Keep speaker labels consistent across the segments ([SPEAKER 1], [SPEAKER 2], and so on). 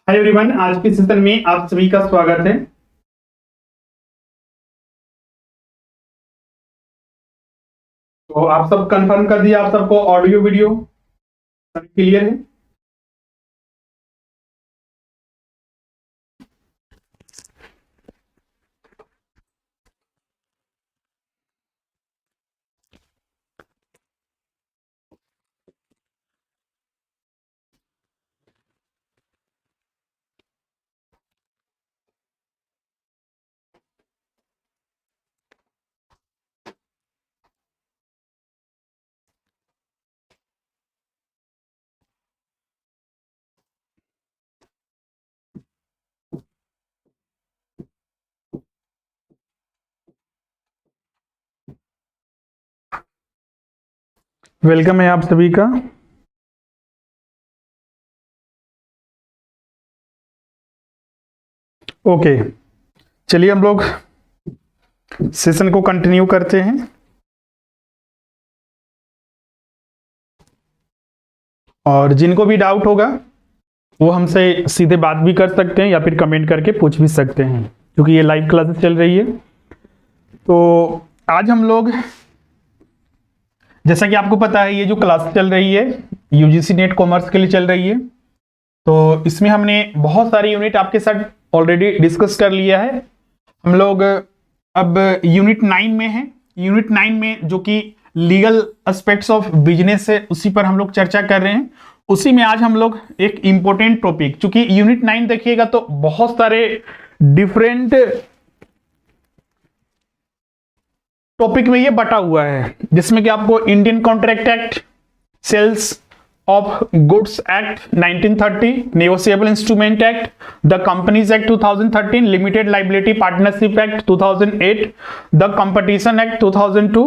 [SPEAKER 1] Hi everyone, आज के session में आप सभी का स्वागत है। तो आप सब कंफर्म कर दिया, आप सबको ऑडियो वीडियो सब क्लियर है? वेलकम है आप सभी का। ओके, चलिए हम लोग सेशन को कंटिन्यू करते हैं। और जिनको भी डाउट होगा वो हमसे सीधे बात भी कर सकते हैं या फिर कमेंट करके पूछ भी सकते हैं, क्योंकि ये लाइव क्लासेस चल रही है। तो आज हम लोग, जैसा कि आपको पता है, ये जो क्लास चल रही है यूजीसी नेट कॉमर्स के लिए चल रही है। तो इसमें हमने बहुत सारे यूनिट आपके साथ ऑलरेडी डिस्कस कर लिया है। हम लोग अब यूनिट 9 में हैं। यूनिट 9 में जो कि लीगल एस्पेक्ट्स ऑफ बिजनेस है, उसी पर हम लोग चर्चा कर रहे हैं। उसी में आज हम लोग एक इंपॉर्टेंट टॉपिक, चूंकि यूनिट 9 देखिएगा तो बहुत सारे डिफरेंट टॉपिक में ये बटा हुआ है, जिसमें कि आपको Indian contract act, sales of goods act 1930, negotiable instrument act, the companies act 2013, limited liability partnership act 2008, the competition act 2002,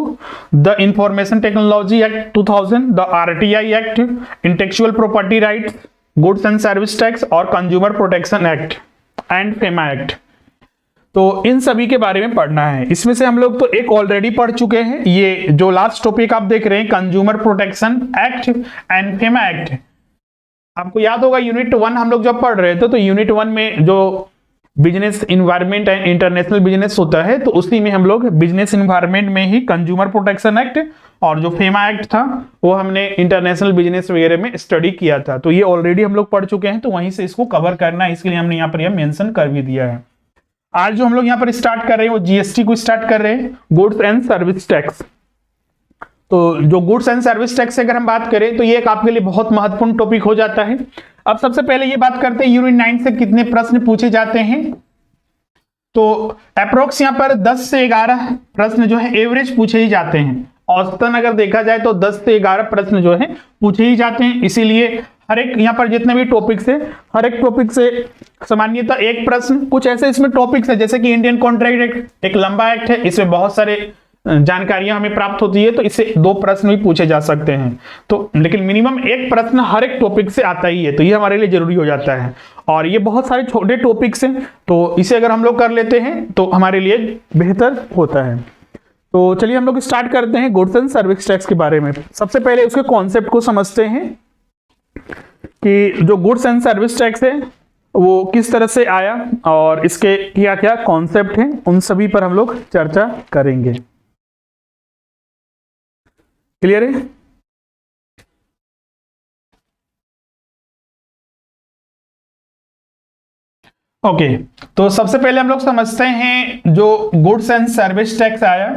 [SPEAKER 1] the information technology act 2000, the RTI act, intellectual property rights, goods and service tax और consumer protection act and FEMA act. तो इन सभी के बारे में पढ़ना है। इसमें से हम लोग तो एक ऑलरेडी पढ़ चुके हैं, ये जो लास्ट टॉपिक आप देख रहे हैं consumer protection act and FEMA act. आपको याद होगा यूनिट 1 हम लोग जब पढ़ रहे थे, तो यूनिट 1 में जो business environment and international business होता है, तो उसी में हम लोग बिजनेस इन्वायरमेंट में ही कंज्यूमर प्रोटेक्शन एक्ट और जो फेमा एक्ट था वो हमने इंटरनेशनल बिजनेस वगैरह में स्टडी किया था। तो ये ऑलरेडी हम लोग पढ़ चुके हैं, तो वहीं से इसको कवर करना है, इसके लिए हमने यहाँ पर यह मेंशन कर भी दिया है। आज जो हम लोग यहाँ पर स्टार्ट कर रहे हैं वो जीएसटी को स्टार्ट कर रहे हैं, गुड्स एंड सर्विस टैक्स। तो जो गुड्स एंड सर्विस टैक्स से अगर हम बात करें तो ये एक आपके लिए बहुत महत्वपूर्ण टॉपिक हो जाता है। अब सबसे पहले ये बात करते हैं यूनिट 9 से कितने प्रश्न पूछे जाते हैं। तो अप्रोक्स यहाँ पर 10 से 11 प्रश्न जो है एवरेज पूछे ही जाते हैं। औसतन अगर देखा जाए तो 10 से 11 प्रश्न जो है पूछे ही जाते हैं। इसीलिए हर एक यहाँ पर जितने भी टॉपिक्स है, हर एक टॉपिक से सामान्यतः एक प्रश्न, कुछ ऐसे इसमें टॉपिक्स है जैसे कि इंडियन कॉन्ट्रैक्ट एक्ट एक लंबा एक्ट है, इसमें बहुत सारे जानकारियां हमें प्राप्त होती है, तो इससे 2 प्रश्न भी पूछे जा सकते हैं। तो लेकिन मिनिमम एक प्रश्न हर एक टॉपिक से आता ही है, तो ये हमारे लिए जरूरी हो जाता है। और ये बहुत सारे छोटे टॉपिक्स हैं, तो इसे अगर हम लोग कर लेते हैं तो हमारे लिए बेहतर होता है। तो चलिए हम लोग स्टार्ट करते हैं गुड्स एंड सर्विस टैक्स के बारे में। सबसे पहले उसके कॉन्सेप्ट को समझते हैं कि जो गुड्स एंड सर्विस टैक्स है वो किस तरह से आया और इसके क्या क्या कॉन्सेप्ट हैं, उन सभी पर हम लोग चर्चा करेंगे। क्लियर है? ओके, तो सबसे पहले हम लोग समझते हैं जो गुड्स एंड सर्विस टैक्स आया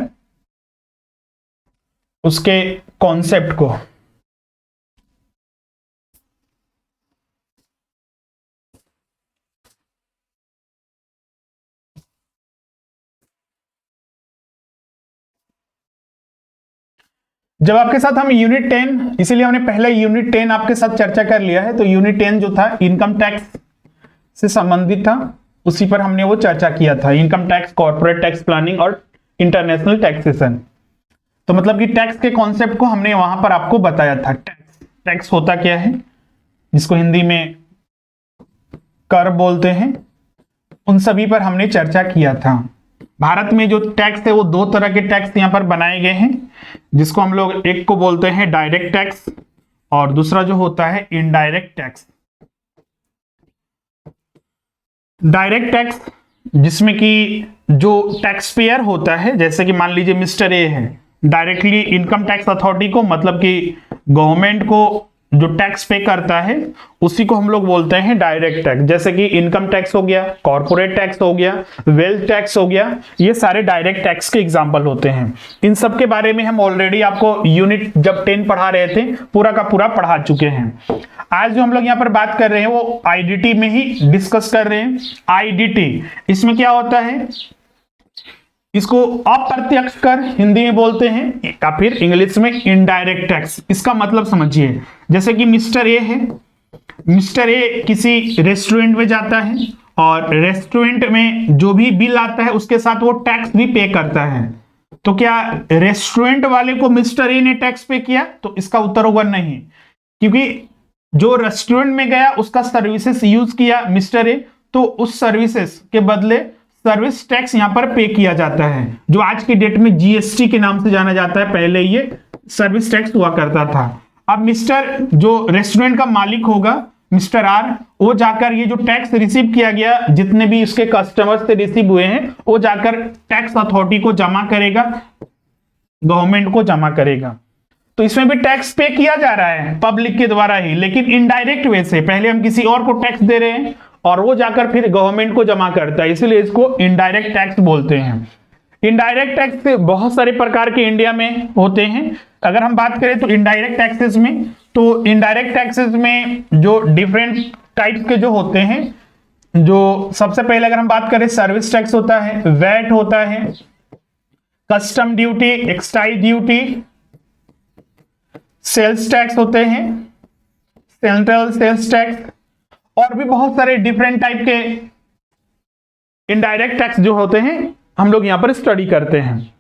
[SPEAKER 1] उसके कॉन्सेप्ट को। जब आपके साथ हम यूनिट 10, इसीलिए हमने पहले यूनिट 10 आपके साथ चर्चा कर लिया है, तो यूनिट 10 जो था इनकम टैक्स से संबंधित था, उसी पर हमने वो चर्चा किया था, income tax, corporate tax planning और इंटरनेशनल टैक्सेशन। तो मतलब कि टैक्स के कॉन्सेप्ट को हमने वहां पर आपको बताया था। टैक्स होता क्या है, जिसको हिंदी में कर बोलते हैं, उन सभी पर हमने चर्चा किया था। भारत में जो टैक्स है वो 2 तरह के टैक्स यहाँ पर बनाए गए हैं, जिसको हम लोग एक को बोलते हैं डायरेक्ट टैक्स और दूसरा जो होता है इनडायरेक्ट टैक्स। डायरेक्ट टैक्स, जिसमें कि जो टैक्स पेयर होता है, जैसे कि मान लीजिए मिस्टर ए है, डायरेक्टली इनकम टैक्स अथॉरिटी को, मतलब कि गवर्नमेंट को जो टैक्स पे करता है उसी को हम लोग बोलते हैं डायरेक्ट टैक्स। जैसे कि इनकम टैक्स हो गया, कॉर्पोरेट टैक्स हो गया, वेल्थ टैक्स हो गया, ये सारे डायरेक्ट टैक्स के एग्जांपल होते हैं। इन सब के बारे में हम ऑलरेडी आपको यूनिट जब 10 पढ़ा रहे थे पूरा का पूरा पढ़ा चुके हैं। आज जो हम लोग यहाँ पर बात कर रहे हैं वो आईडीटी में ही डिस्कस कर रहे हैं। आईडीटी, इसमें क्या होता है, इसको अप्रत्यक्ष कर हिंदी में बोलते हैं, या फिर इंग्लिश में इनडायरेक्ट टैक्स। इसका मतलब समझिए, जैसे कि मिस्टर ए है, मिस्टर ए किसी रेस्टोरेंट में जाता है और रेस्टोरेंट में जो भी बिल आता है उसके साथ वो टैक्स भी पे करता है। तो क्या रेस्टोरेंट वाले को मिस्टर ए ने टैक्स पे किया? तो इसका उत्तर होगा नहीं, क्योंकि जो रेस्टोरेंट में गया उसका सर्विसेज यूज किया मिस्टर ए, तो उस सर्विसेज के बदले सर्विस टैक्स यहां पर पे किया जाता है, जो आज की डेट में जीएसटी के नाम से जाना जाता है। पहले ये सर्विस टैक्स हुआ करता था। अब मिस्टर जो रेस्टोरेंट का मालिक होगा, मिस्टर आर, वो जाकर ये जो टैक्स रिसीव किया गया, जितने भी इसके कस्टमर से रिसीव हुए हैं, वो जाकर टैक्स अथॉरिटी को जमा करेगा, गवर्नमेंट को जमा करेगा। तो इसमें भी टैक्स पे किया जा रहा है पब्लिक के द्वारा ही, लेकिन इनडायरेक्ट वे से। पहले हम किसी और को टैक्स दे रहे हैं और वो जाकर फिर गवर्नमेंट को जमा करता है, इसलिए इसको इनडायरेक्ट टैक्स बोलते हैं। इनडायरेक्ट टैक्स बहुत सारे प्रकार के इंडिया में होते हैं। अगर हम बात करें तो इनडायरेक्ट टैक्सेस में, तो इनडायरेक्ट टैक्सेस में जो डिफरेंट टाइप्स के जो होते हैं, जो सबसे पहले अगर हम बात करें सर्विस टैक्स होता है, वैट होता है, custom duty, excise duty, sales tax होते हैं, सेंट्रल सेल्स टैक्स, और भी बहुत सारे डिफरेंट टाइप के इनडायरेक्ट टैक्स जो होते हैं हम लोग यहां पर स्टडी करते हैं।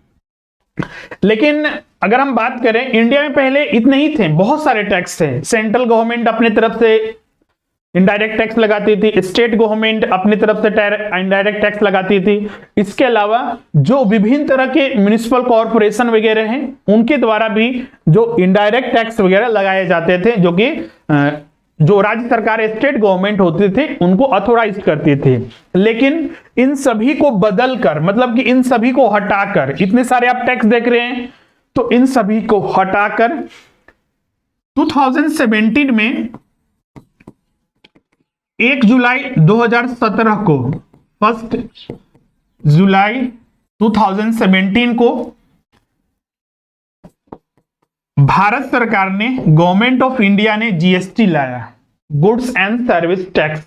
[SPEAKER 1] लेकिन अगर हम बात करें, इंडिया में पहले इतने ही थे, बहुत सारे टैक्स थे। सेंट्रल गवर्नमेंट अपने तरफ से इनडायरेक्ट टैक्स लगाती थी, स्टेट गवर्नमेंट अपनी तरफ से इनडायरेक्ट टैक्स लगाती थी। इसके अलावा जो विभिन्न तरह के म्युनिसिपल कॉर्पोरेशन वगैरह हैं, उनके द्वारा भी जो इनडायरेक्ट टैक्स वगैरह लगाए जाते थे, जो कि जो राज्य सरकार, स्टेट गवर्नमेंट होते थे, उनको ऑथोराइज करती थी। लेकिन इन सभी को बदलकर, मतलब कि इन सभी को हटाकर, इतने सारे आप टैक्स देख रहे हैं, तो इन सभी को हटाकर 2017 में 1 जुलाई 2017 को, 1 जुलाई 2017 को भारत सरकार ने, गवर्नमेंट ऑफ इंडिया ने जीएसटी लाया, गुड्स एंड सर्विस टैक्स।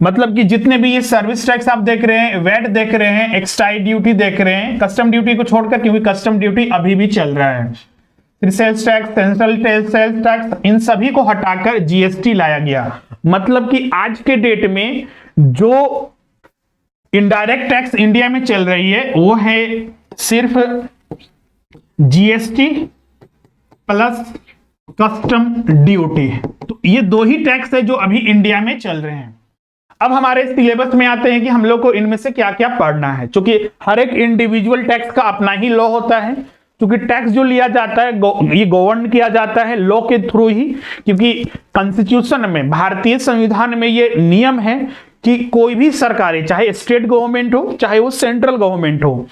[SPEAKER 1] मतलब कि जितने भी ये सर्विस टैक्स आप देख रहे हैं, वैट देख रहे हैं, एक्साइज ड्यूटी देख रहे हैं, कस्टम ड्यूटी को छोड़कर, क्योंकि कस्टम ड्यूटी अभी भी चल रहा है, फिर sales tax, central sales tax, इन सभी को हटाकर जीएसटी लाया गया। मतलब कि आज के डेट में जो इनडायरेक्ट टैक्स इंडिया में चल रही है वो है सिर्फ जीएसटी प्लस कस्टम ड्यूटी। तो ये दो ही टैक्स है जो अभी इंडिया में चल रहे हैं। अब हमारे सिलेबस में आते हैं कि हम लोग को इनमें से क्या क्या पढ़ना है, क्योंकि हर एक इंडिविजुअल टैक्स का अपना ही लॉ होता है। क्योंकि टैक्स जो लिया जाता है ये गवर्न किया जाता है लॉ के थ्रू ही, क्योंकि कॉन्स्टिट्यूशन में, भारतीय संविधान में ये नियम है कि कोई भी सरकारें, चाहे स्टेट गवर्नमेंट हो चाहे वो सेंट्रल गवर्नमेंट हो,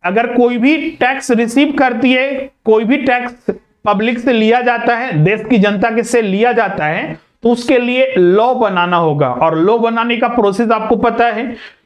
[SPEAKER 1] अगर कोई भी टैक्स रिसीव करती है, कोई भी टैक्स पब्लिक से लिया जाता है, देश की जनता के से लिया जाता है, तो उसके लिए लॉ बनाना होगा। और लॉ बनाने का प्रोसेस आपको पता है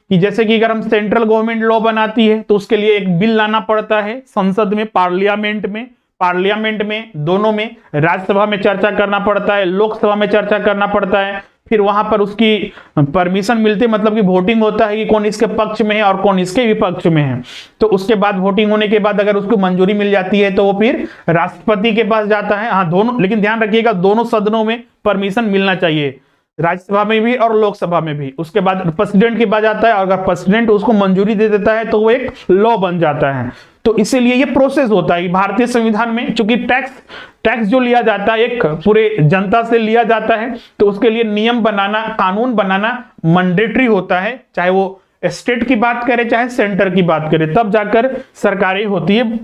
[SPEAKER 1] कि जैसे कि अगर हम सेंट्रल गवर्नमेंट लॉ बनाती है तो उसके लिए एक बिल लाना पड़ता है संसद में, पार्लियामेंट में दोनों में, राज्यसभा में चर्चा करना पड़ता है, लोकसभा में चर्चा करना पड़ता है, फिर वहां पर उसकी परमिशन मिलती है, मतलब कि वोटिंग होता है कि कौन इसके पक्ष में है और कौन इसके विपक्ष में है। तो उसके बाद वोटिंग होने के बाद अगर उसको मंजूरी मिल जाती है तो वो फिर राष्ट्रपति के पास जाता है। हाँ, दोनों, लेकिन ध्यान रखिएगा दोनों सदनों में परमिशन मिलना चाहिए, राज्यसभा में भी और लोकसभा में भी। उसके बाद प्रेसिडेंट के पास जाता है और अगर प्रेसिडेंट उसको मंजूरी दे देता है तो वो एक लॉ बन जाता है। तो इसीलिए ये प्रोसेस होता है भारतीय संविधान में, चूंकि टैक्स जो लिया जाता है एक पूरे जनता से लिया जाता है, तो उसके लिए नियम बनाना, कानून बनाना मैंडेटरी होता है, चाहे वो स्टेट की बात करें चाहे सेंटर की बात करें, तब जाकर सरकारें होती है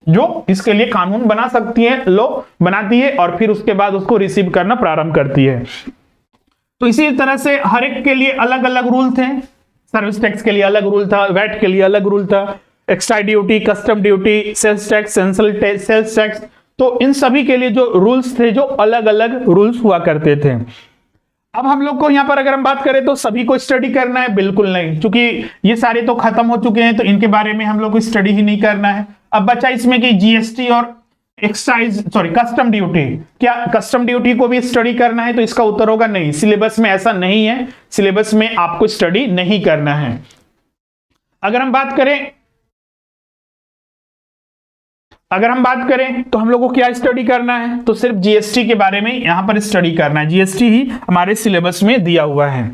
[SPEAKER 1] जो इसके लिए कानून बना सकती है, लॉ बनाती है और फिर उसके बाद उसको रिसीव करना प्रारंभ करती है। तो इसी तरह से हर एक के लिए अलग अलग रूल थे। सर्विस टैक्स के लिए अलग रूल था, वैट के लिए अलग रूल था, extra duty, custom duty, sales tax, sales tax, तो इन सभी के लिए जो रूल्स थे, जो अलग अलग रूल्स हुआ करते थे। अब हम लोग को यहां पर अगर हम बात करें तो सभी को स्टडी करना है? बिल्कुल नहीं, क्योंकि ये सारे तो खत्म हो चुके हैं, तो इनके बारे में हम लोग को स्टडी ही नहीं करना है। अब बचा इसमें कि जीएसटी और कस्टम ड्यूटी, क्या कस्टम ड्यूटी को भी स्टडी करना है? तो इसका उत्तर होगा नहीं, सिलेबस में ऐसा नहीं है, सिलेबस में आपको स्टडी नहीं करना है। अगर हम बात करें तो हम लोग को क्या स्टडी करना है? तो सिर्फ जीएसटी के बारे में यहां पर स्टडी करना है, जीएसटी ही हमारे सिलेबस में दिया हुआ है।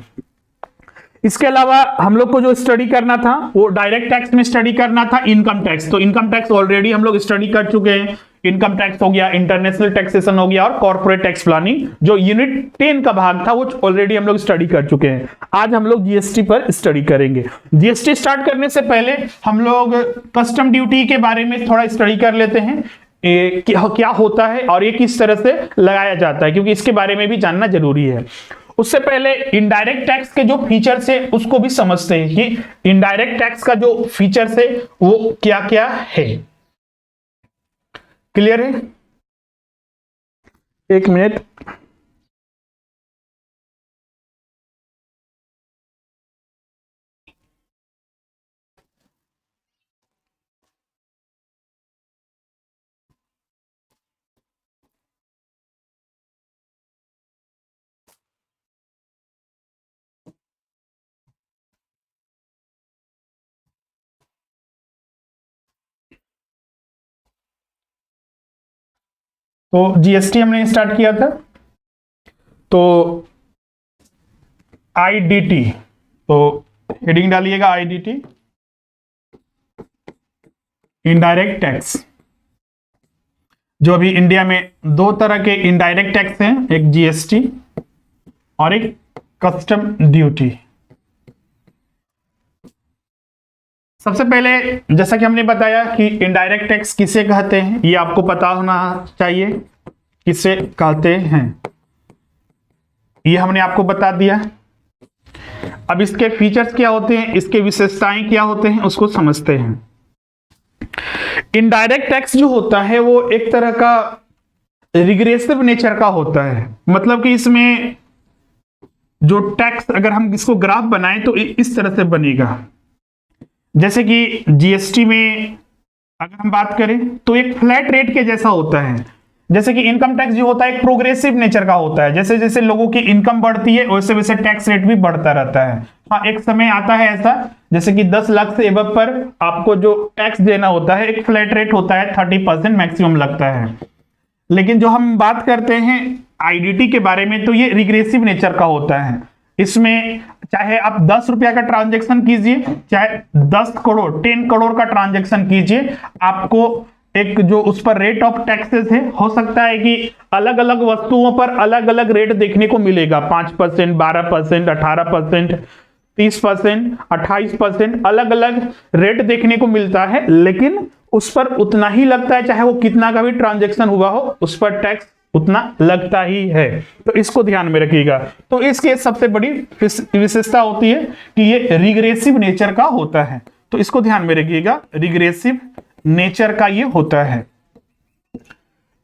[SPEAKER 1] इसके अलावा हम लोग को जो स्टडी करना था वो डायरेक्ट टैक्स में स्टडी करना था, इनकम टैक्स। तो इनकम टैक्स ऑलरेडी हम लोग स्टडी कर चुके हैं, इनकम टैक्स हो गया, इंटरनेशनल टैक्सेशन हो गया, और कॉर्पोरेट टैक्स प्लानिंग जो यूनिट 10 का भाग था वो ऑलरेडी हम लोग स्टडी कर चुके हैं। आज हम लोग जीएसटी पर स्टडी करेंगे। जीएसटी स्टार्ट करने से पहले हम लोग कस्टम ड्यूटी के बारे में थोड़ा स्टडी कर लेते हैं, क्या होता है और ये किस तरह से लगाया जाता है, क्योंकि इसके बारे में भी जानना जरूरी है। उससे पहले इनडायरेक्ट टैक्स के जो फीचर्स है उसको भी समझते हैं कि इनडायरेक्ट टैक्स का जो फीचर्स है वो क्या क्या है। क्लियर है? एक मिनट। तो जीएसटी हमने स्टार्ट किया था, तो आईडीटी, तो हेडिंग डालिएगा आईडीटी, इनडायरेक्ट टैक्स। जो अभी इंडिया में दो तरह के इनडायरेक्ट टैक्स हैं, एक जीएसटी और एक कस्टम ड्यूटी। सबसे पहले जैसा कि हमने बताया कि इनडायरेक्ट टैक्स किसे कहते हैं, ये आपको पता होना चाहिए किसे कहते हैं, ये हमने आपको बता दिया। अब इसके फीचर्स क्या होते हैं, इसके विशेषताएं क्या होते हैं, उसको समझते हैं। इनडायरेक्ट टैक्स जो होता है वो एक तरह का रिग्रेसिव नेचर का होता है, मतलब कि इसमें जो टैक्स, अगर हम इसको ग्राफ बनाएं तो इस तरह से बनेगा। जैसे कि जीएसटी में अगर हम बात करें तो एक फ्लैट रेट के जैसा होता है, जैसे कि इनकम टैक्स जो होता है एक प्रोग्रेसिव नेचर का होता है, जैसे जैसे लोगों की इनकम बढ़ती है वैसे वैसे टैक्स रेट भी बढ़ता रहता है। हाँ, एक समय आता है ऐसा, जैसे कि 10 लाख से एबव पर आपको जो टैक्स देना होता है एक फ्लैट रेट होता है, 30% मैक्सिमम लगता है। लेकिन जो हम बात करते हैं आईडीटी के बारे में तो ये रिग्रेसिव नेचर का होता है। इसमें चाहे आप 10 रुपया का ट्रांजेक्शन कीजिए, चाहे 10 करोड़ 10 करोड़ का ट्रांजेक्शन कीजिए, आपको एक जो उस पर रेट ऑफ टैक्सेस है, हो सकता है कि अलग अलग वस्तुओं पर अलग अलग रेट देखने को मिलेगा, 5%, 12%, 18%, 30%, 28%, अलग अलग रेट देखने को मिलता है, लेकिन उस पर उतना ही लगता है, चाहे वो कितना का भी ट्रांजेक्शन हुआ हो उस पर टैक्स उतना लगता ही है। तो इसको ध्यान में रखिएगा। तो इसके सबसे बड़ी विशेषता होती है कि ये रिग्रेसिव नेचर का होता है, तो इसको ध्यान में रखिएगा, रिग्रेसिव नेचर का ये होता है।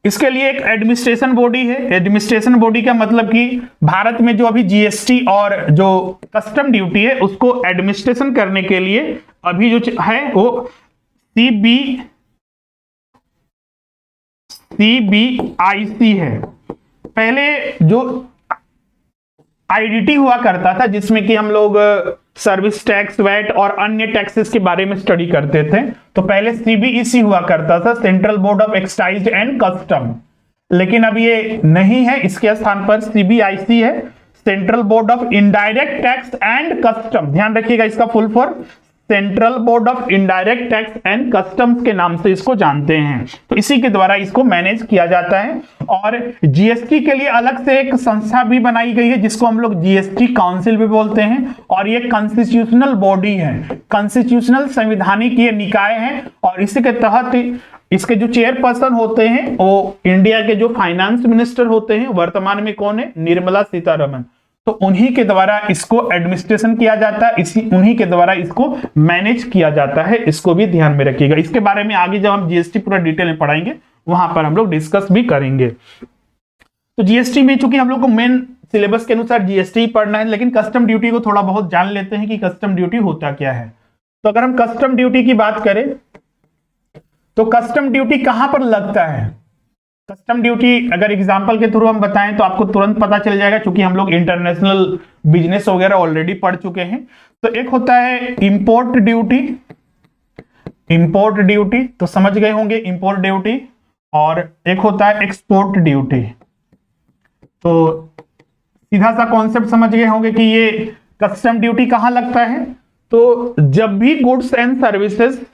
[SPEAKER 1] इसके लिए एक एडमिनिस्ट्रेशन बॉडी है। एडमिनिस्ट्रेशन बॉडी का मतलब कि भारत में जो अभी जीएसटी और जो कस्टम ड्यूटी है उसको एडमिनिस्ट्रेशन करने के लिए अभी जो है वो सीबीआईसी है। पहले जो आईडीटी हुआ करता था जिसमें कि हम लोग सर्विस टैक्स, वैट और अन्य टैक्सेस के बारे में स्टडी करते थे, तो पहले सीबीईसी हुआ करता था, central board of excise and custom. लेकिन अब ये नहीं है, इसके स्थान पर सीबीआईसी है, central board of indirect tax and custom. ध्यान रखिएगा इसका full form central board of indirect tax and customs के नाम से इसको जानते हैं। तो इसी के द्वारा इसको मैनेज किया जाता है। और जीएसटी के लिए अलग से एक संस्था भी बनाई गई है जिसको हम लोग जीएसटी काउंसिल भी बोलते हैं, और ये कॉन्स्टिट्यूशनल बॉडी है, कॉन्स्टिट्यूशनल संवैधानिक ये निकाय है, और इसी के तहत इसके जो चेयरपर्सन होते हैं वो इंडिया के जो फाइनेंस मिनिस्टर होते हैं, वर्तमान में कौन है, निर्मला सीतारमण। तो उन्हीं के द्वारा इसको एडमिनिस्ट्रेशन किया जाता है, इसी उन्हीं के द्वारा इसको मैनेज किया जाता है। इसको भी ध्यान में रखिएगा। इसके बारे में आगे जब हम जीएसटी पूरा डिटेल में पढ़ाएंगे वहां पर हम लोग डिस्कस भी करेंगे। तो जीएसटी में चूंकि हम लोग को मेन सिलेबस के अनुसार जीएसटी ही पढ़ना है, लेकिन कस्टम ड्यूटी को थोड़ा बहुत जान लेते हैं कि कस्टम ड्यूटी होता क्या है। तो अगर हम कस्टम ड्यूटी की बात करें तो कस्टम ड्यूटी कहां पर लगता है? कस्टम ड्यूटी अगर एग्जांपल के थ्रू हम बताएं तो आपको तुरंत पता चल जाएगा, क्योंकि हम लोग इंटरनेशनल बिजनेस वगैरह ऑलरेडी पढ़ चुके हैं। तो एक होता है इंपोर्ट ड्यूटी, इंपोर्ट ड्यूटी तो समझ गए होंगे इंपोर्ट ड्यूटी, और एक होता है एक्सपोर्ट ड्यूटी। तो सीधा सा कॉन्सेप्ट समझ गए होंगे कि ये कस्टम ड्यूटी कहां लगता है। तो जब भी गुड्स एंड सर्विसेज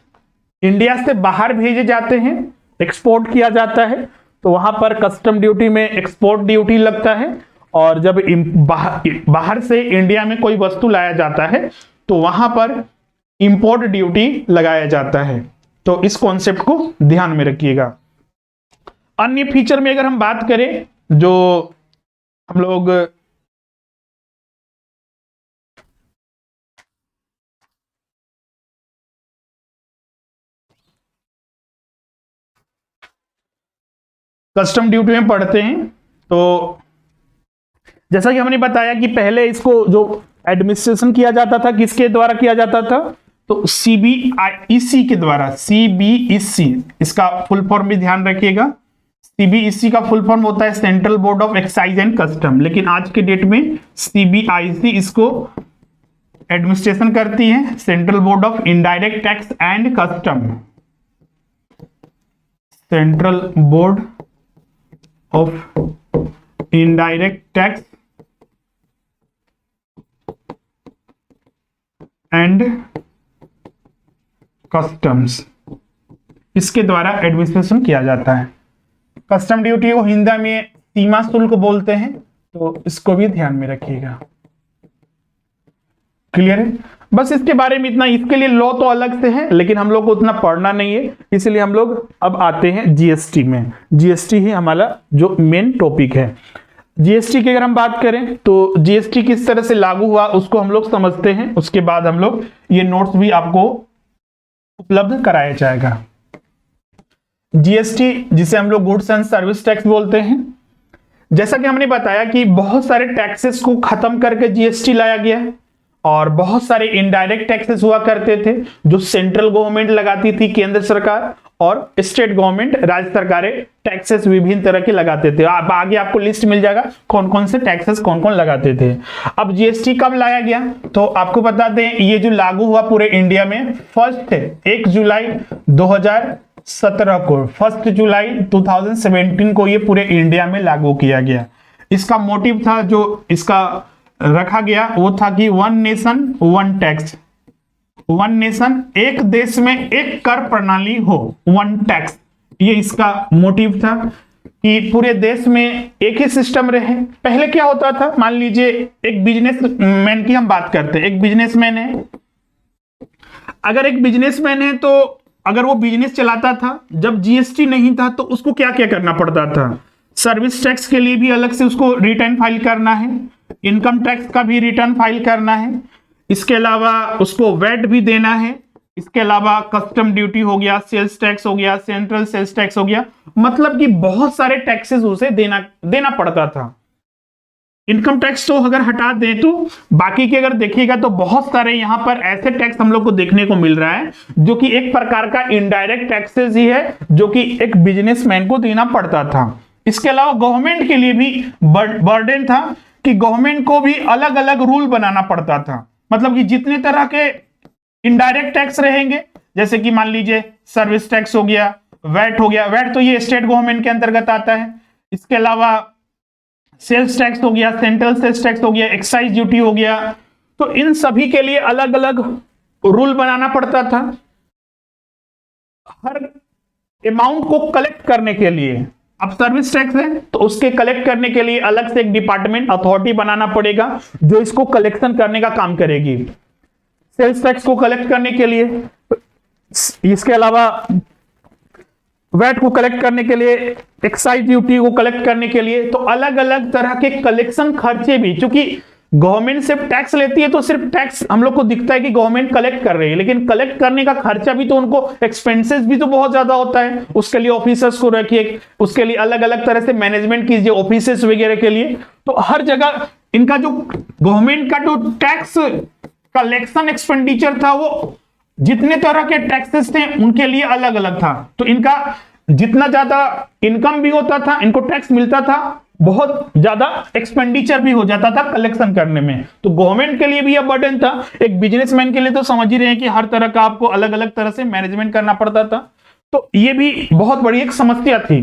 [SPEAKER 1] इंडिया से बाहर भेजे जाते हैं, एक्सपोर्ट किया जाता है, तो वहां पर कस्टम ड्यूटी में एक्सपोर्ट ड्यूटी लगता है। और जब बाहर से इंडिया में कोई वस्तु लाया जाता है तो वहां पर इंपोर्ट ड्यूटी लगाया जाता है। तो इस कॉन्सेप्ट को ध्यान में रखिएगा। अन्य फीचर में अगर हम बात करें, जो हम लोग कस्टम ड्यूटी में पढ़ते हैं, तो जैसा कि हमने बताया कि पहले इसको जो एडमिनिस्ट्रेशन किया जाता था किसके द्वारा किया जाता था, तो सीबीआईसी के द्वारा। सीबीईसी इसका फुल फॉर्म भी ध्यान रखिएगा। सीबीईसी का फुल फॉर्म होता है central board of excise and custom, लेकिन आज के डेट में सीबीआईसी इसको एडमिनिस्ट्रेशन करती है, central board of indirect tax and custom. Central board of indirect tax and customs, इसके द्वारा एडमिनिस्ट्रेशन किया जाता है। कस्टम ड्यूटी को हिंदी में सीमा शुल्क बोलते हैं, तो इसको भी ध्यान में रखिएगा। क्लियर है? बस इसके बारे में इतना। इसके लिए लॉ तो अलग से है, लेकिन हम लोग को उतना पढ़ना नहीं है, इसलिए हम लोग अब आते हैं जीएसटी में। जीएसटी ही हमारा जो मेन टॉपिक है। जीएसटी की अगर हम बात करें तो जीएसटी किस तरह से लागू हुआ उसको हम लोग समझते हैं, उसके बाद हम लोग ये नोट्स भी आपको उपलब्ध कराया जाएगा। जीएसटी जिसे हम लोग गुड्स एंड सर्विस टैक्स बोलते हैं, जैसा कि हमने बताया कि बहुत सारे टैक्सेस को खत्म करके जीएसटी लाया गया है, और बहुत सारे इनडायरेक्ट टैक्सेस हुआ करते थे जो सेंट्रल गवर्नमेंट लगाती थी, केंद्र सरकार, और स्टेट गवर्नमेंट राज्य सरकारें टैक्सेस विभिन्न तरह के लगाते थे। आप आगे आपको लिस्ट मिल जाएगा कौन कौन से टैक्सेस कौन कौन लगाते थे। अब जीएसटी कब लाया गया, तो आपको बता दें ये जो लागू हुआ पूरे इंडिया में 1 जुलाई 2017 को, 1 जुलाई 2017 को ये पूरे इंडिया में लागू किया गया। इसका मोटिव था, जो इसका रखा गया वो था कि one nation one tax, one nation एक देश में एक कर प्रणाली हो, वन टैक्स, ये इसका मोटिव था कि पूरे देश में एक ही सिस्टम रहे। पहले क्या होता था, मान लीजिए एक बिजनेसमैन की हम बात करते हैं, एक बिजनेसमैन है, अगर एक बिजनेसमैन है तो अगर वो बिजनेस चलाता था, जब जीएसटी नहीं था तो उसको क्या क्या करना पड़ता था, सर्विस टैक्स के लिए भी अलग से उसको रिटर्न फाइल करना है, इनकम टैक्स का भी रिटर्न फाइल करना है, इसके अलावा उसको वैट भी देना है, इसके अलावा कस्टम ड्यूटी हो गया, सेल्स टैक्स हो गया, सेंट्रल सेल्स टैक्स हो गया, मतलब कि बहुत सारे टैक्सेस उसे देना पड़ता था। इनकम टैक्स तो अगर हटा दें तो बाकी के अगर देखिएगा तो बहुत सारे यहां पर ऐसे टैक्स हम लोग को देखने को मिल रहा है जो कि एक प्रकार का इनडायरेक्ट टैक्सेस ही है, जो कि एक बिजनेसमैन को देना पड़ता था। इसके अलावा गवर्नमेंट के लिए भी बर्डन था कि गवर्नमेंट को भी अलग अलग रूल बनाना पड़ता था, मतलब कि जितने तरह के इनडायरेक्ट टैक्स रहेंगे, जैसे कि मान लीजिए सर्विस टैक्स हो गया, वैट हो गया, वैट तो ये स्टेट गवर्नमेंट के अंतर्गत आता है, इसके अलावा सेल्स टैक्स हो गया, सेंट्रल सेल्स टैक्स हो गया, एक्साइज ड्यूटी हो गया, तो इन सभी के लिए अलग अलग रूल बनाना पड़ता था। हर अमाउंट को कलेक्ट करने के लिए, अब सर्विस टैक्स है तो उसके कलेक्ट करने के लिए अलग से एक डिपार्टमेंट अथॉरिटी बनाना पड़ेगा जो इसको कलेक्शन करने का काम करेगी। सेल्स टैक्स को कलेक्ट करने के लिए, इसके अलावा वैट को कलेक्ट करने के लिए, एक्साइज ड्यूटी को कलेक्ट करने के लिए, तो अलग अलग तरह के कलेक्शन खर्चे भी, क्योंकि गवर्नमेंट सिर्फ टैक्स लेती है तो सिर्फ टैक्स हम लोग को दिखता है कि गवर्नमेंट कलेक्ट कर रही है, लेकिन कलेक्ट करने का खर्चा भी तो उनको, एक्सपेंसेस भी तो बहुत ज्यादा होता है। उसके लिए ऑफिसर्स को रखिए, उसके लिए अलग अलग तरह से मैनेजमेंट कीजिए ऑफिसेस वगैरह के लिए। तो हर जगह इनका जो गवर्नमेंट का जो टैक्स कलेक्शन एक्सपेंडिचर था वो जितने तरह के टैक्सेस थे उनके लिए अलग अलग था। तो इनका जितना ज्यादा इनकम भी होता था, इनको टैक्स मिलता था, बहुत ज्यादा एक्सपेंडिचर भी हो जाता था कलेक्शन करने में। तो गवर्नमेंट के लिए भी यह बर्डन था, एक बिजनेसमैन के लिए तो समझ ही रहे हैं कि हर तरह का आपको अलग अलग तरह से मैनेजमेंट करना पड़ता था। तो ये भी बहुत बड़ी एक समस्या थी।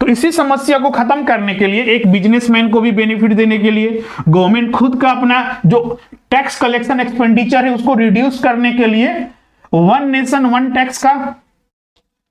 [SPEAKER 1] तो इसी समस्या को खत्म करने के लिए, एक बिजनेसमैन को भी बेनिफिट देने के लिए, गवर्नमेंट खुद का अपना जो टैक्स कलेक्शन एक्सपेंडिचर है उसको रिड्यूस करने के लिए वन नेशन वन टैक्स का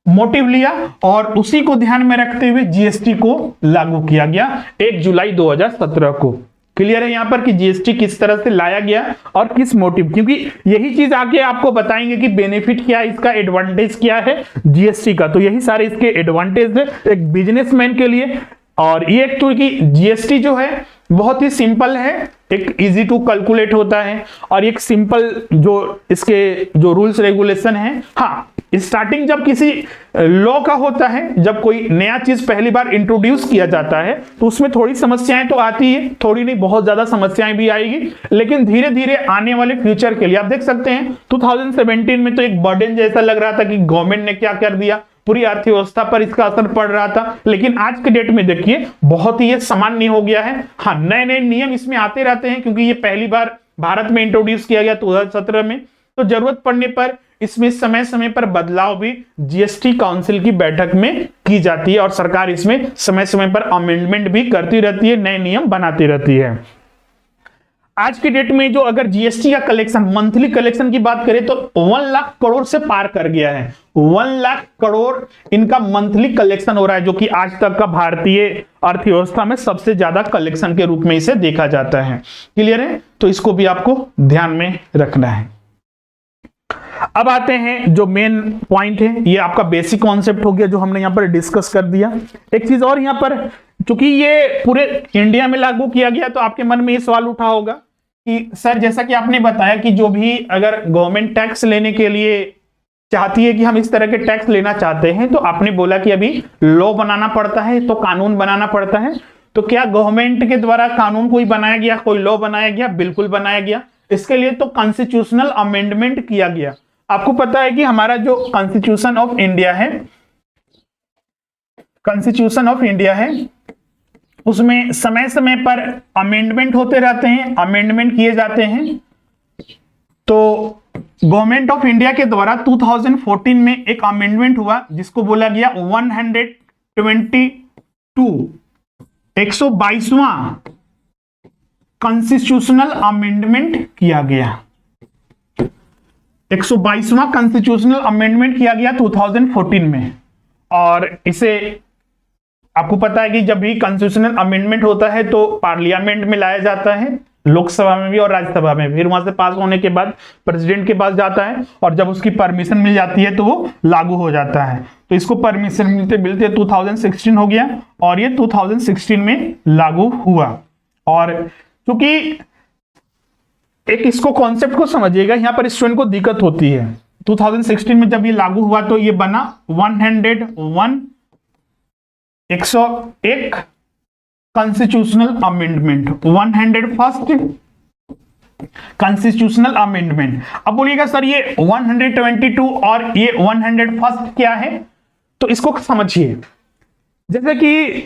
[SPEAKER 1] मोटिव लिया और उसी को ध्यान में रखते हुए जीएसटी को लागू किया गया 1 जुलाई 2017 को। क्लियर है यहां पर कि जीएसटी किस तरह से लाया गया और किस मोटिव, क्योंकि यही चीज आगे आपको बताएंगे कि बेनिफिट क्या है, इसका एडवांटेज क्या है जीएसटी का। तो यही सारे इसके एडवांटेज है एक बिजनेसमैन के लिए। और ये क्योंकि जीएसटी जो है बहुत ही सिंपल है, एक इजी टू कैलकुलेट होता है और एक सिंपल जो इसके जो रूल्स रेगुलेशन है। हाँ, स्टार्टिंग जब किसी लॉ का होता है, जब कोई नया चीज पहली बार इंट्रोड्यूस किया जाता है तो उसमें थोड़ी समस्याएं तो आती है, थोड़ी नहीं बहुत ज्यादा समस्याएं भी आएगी, लेकिन धीरे धीरे आने वाले फ्यूचर के लिए आप देख सकते हैं 2017 में तो एक बर्डन जैसा लग रहा था कि गवर्नमेंट ने क्या कर दिया, पूरी अर्थव्यवस्था पर इसका असर पड़ रहा था। लेकिन आज के डेट में देखिए बहुत ही ये सामान्य हो गया है। हाँ, नए नए नियम इसमें आते रहते हैं क्योंकि ये पहली बार भारत में इंट्रोड्यूस किया गया 2017 में। तो जरूरत पड़ने पर इसमें समय समय पर बदलाव भी जीएसटी काउंसिल की बैठक में की जाती है और सरकार इसमें समय समय पर अमेंडमेंट भी करती रहती है, नए नियम बनाती रहती है। आज के डेट में जो अगर जीएसटी का कलेक्शन, मंथली कलेक्शन की बात करें तो 1 लाख करोड़ से पार कर गया है। 1 लाख करोड़ इनका मंथली कलेक्शन हो रहा है, जो कि आज तक का भारतीय अर्थव्यवस्था में सबसे ज्यादा कलेक्शन के रूप में इसे देखा जाता है। क्लियर है? तो इसको भी आपको ध्यान में रखना है। अब आते हैं जो मेन पॉइंट है, ये आपका बेसिक कॉन्सेप्ट हो गया जो हमने यहां पर डिस्कस कर दिया। एक चीज और यहां पर, चूंकि ये पूरे इंडिया में लागू किया गया तो आपके मन में ये सवाल उठा होगा कि सर जैसा कि आपने बताया कि जो भी अगर गवर्नमेंट टैक्स लेने के लिए चाहती है कि हम इस तरह के टैक्स लेना चाहते हैं, तो आपने बोला कि अभी लॉ बनाना पड़ता है, तो कानून बनाना पड़ता है। तो क्या गवर्नमेंट के द्वारा कानून कोई बनाया गया, कोई लॉ बनाया गया? बिल्कुल बनाया गया। इसके लिए तो कॉन्स्टिट्यूशनल अमेंडमेंट किया गया। आपको पता है कि हमारा जो कॉन्स्टिट्यूशन ऑफ इंडिया है, कॉन्स्टिट्यूशन ऑफ इंडिया है, उसमें समय समय पर अमेंडमेंट होते रहते हैं, अमेंडमेंट किए जाते हैं। तो गवर्नमेंट ऑफ इंडिया के द्वारा 2014 में एक अमेंडमेंट हुआ जिसको बोला गया 122वां कॉन्स्टिट्यूशनल अमेंडमेंट किया गया। 122वां कॉन्स्टिट्यूशनल अमेंडमेंट किया गया 2014 में। और इसे आपको पता है कि जब भी कॉन्स्टिट्यूशनल अमेंडमेंट होता है तो पार्लियामेंट में लाया जाता है, लोकसभा में भी और राज्यसभा में, फिर वहां से पास होने के बाद प्रेसिडेंट के पास जाता है और जब उसकी परमिशन मिल जाती है तो वो लागू हो जाता है। तो इसको परमिशन मिलते मिलते 2016 हो गया और ये 2016 में लागू हुआ। और क्योंकि एक इसको कॉन्सेप्ट को समझिएगा, यहां पर स्टूडेंट को दिक्कत होती है। 2016 में जब ये लागू हुआ तो ये बना 101 constitutional amendment, 101st constitutional amendment. अब बोलिएगा सर ये 122 और ये 101st क्या है? तो इसको समझिए, जैसे कि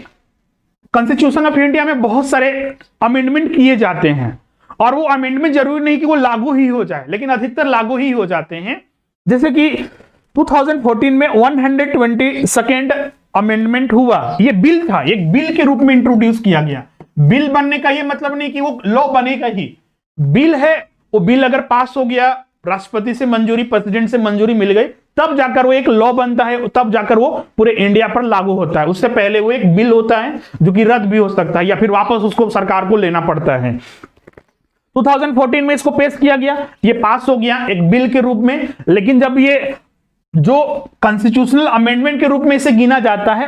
[SPEAKER 1] कॉन्स्टिट्यूशन ऑफ इंडिया में बहुत सारे अमेंडमेंट किए जाते हैं और वो अमेंडमेंट जरूरी नहीं कि वो लागू ही हो जाए, लेकिन अधिकतर लागू ही हो जाते हैं। जैसे कि 2014 में 122nd अमेंडमेंट हुआ, ये बिल था, एक बिल के रूप में इंट्रोड्यूस किया गया। बिल बनने का ये मतलब नहीं कि वो लॉ बनेगा ही, बिल है, वो बिल अगर पास हो गया, राष्ट्रपति से मंजूरी, प्रेसिडेंट से मंजूरी मिल गई, तब जाकर वो एक लॉ बनता है, तब जाकर वो पूरे इंडिया पर लागू होता है। उससे पहले वो एक बिल होता है जो कि रद्द भी हो सकता है या फिर वापस उसको सरकार को लेना पड़ता है। 2014 में इसको पेश किया गया, ये पास हो गया एक बिल के रूप में। लेकिन जब ये जो कॉन्स्टिट्यूशनल अमेंडमेंट के रूप में इसे गिना जाता है,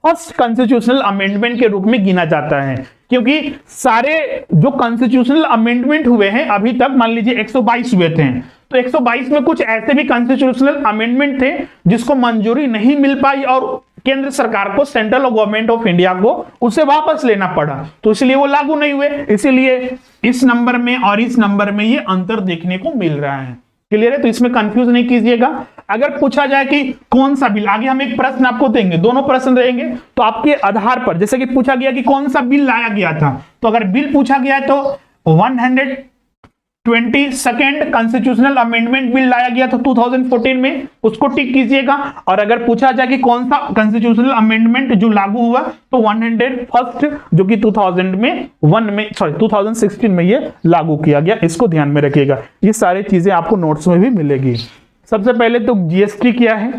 [SPEAKER 1] फर्स्ट कॉन्स्टिट्यूशनल अमेंडमेंट के रूप में गिना जाता है, क्योंकि सारे जो कॉन्स्टिट्यूशनल अमेंडमेंट हुए हैं अभी तक, मान लीजिए 122 हुए थे, तो 122 में कुछ ऐसे भी कॉन्स्टिट्यूशनल अमेंडमेंट थे जिसको मंजूरी नहीं मिल पाई और केंद्र सरकार को, सेंट्रल गवर्नमेंट ऑफ इंडिया को उसे वापस लेना पड़ा, तो इसलिए वो लागू नहीं हुए। इसीलिए इस नंबर में और इस नंबर में ये अंतर देखने को मिल रहा है। क्लियर है? तो इसमें कंफ्यूज नहीं कीजिएगा। अगर पूछा जाए कि कौन सा बिल, आगे हम एक प्रश्न आपको देंगे, दोनों प्रश्न रहेंगे, तो आपके आधार पर, जैसे कि पूछा गया कि कौन सा बिल लाया गया था, तो अगर बिल पूछा गया है तो 122nd कॉन्स्टिट्यूशनल अमेंडमेंट बिल लाया गया था 2014 में, उसको टिक कीजिएगा। और अगर पूछा जाए कि कौन सा कॉन्स्टिट्यूशनल अमेंडमेंट जो लागू हुआ, तो 101st जो कि 2016 में ये लागू किया गया, इसको ध्यान में रखिएगा। ये सारी चीजें आपको नोट्स में भी मिलेगी। सबसे पहले तो जीएसटी क्या है,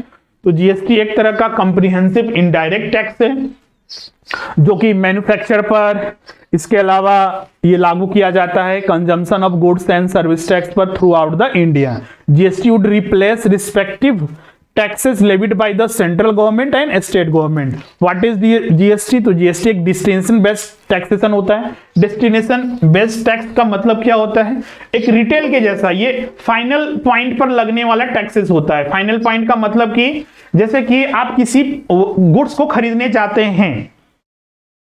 [SPEAKER 1] तो जीएसटी एक तरह का कॉम्प्रिहेंसिव इनडायरेक्ट टैक्स है जो कि मैन्युफैक्चर पर, इसके अलावा ये लागू किया जाता है consumption of goods and service tax पर throughout the India. GST would replace respective taxes levied by the central government and state government. What is GST? तो जीएसटी एक डेस्टिनेशन बेस्ड टैक्सेशन होता है। डेस्टिनेशन बेस्ड टैक्स का मतलब क्या होता है? एक रिटेल के जैसा ये फाइनल पॉइंट पर लगने वाला टैक्सेस होता है। फाइनल पॉइंट का मतलब कि जैसे कि आप किसी गुड्स को खरीदने जाते हैं,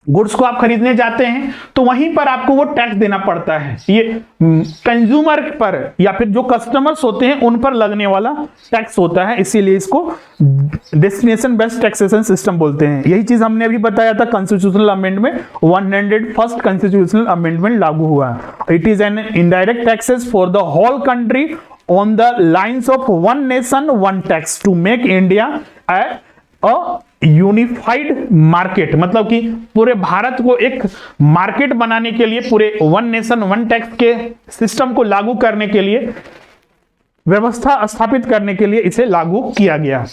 [SPEAKER 1] गुड्स को आप खरीदने जाते हैं तो वहीं पर आपको वो टैक्स देना पड़ता है। ये कंज्यूमर पर या फिर जो कस्टमर्स होते हैं उन पर लगने वाला टैक्स होता है, इसीलिए इसको डेस्टिनेशन बेस्ड टैक्सेशन सिस्टम बोलते हैं। यही चीज हमने अभी बताया था constitutional amendment 101st constitutional amendment लागू हुआ। It is an indirect taxes for the whole country on the lines of one nation one tax to make India a unified market, मतलब कि पूरे भारत को एक मार्केट बनाने के लिए, पूरे वन नेशन वन टैक्स के सिस्टम को लागू करने के लिए, व्यवस्था स्थापित करने के लिए इसे लागू किया गया।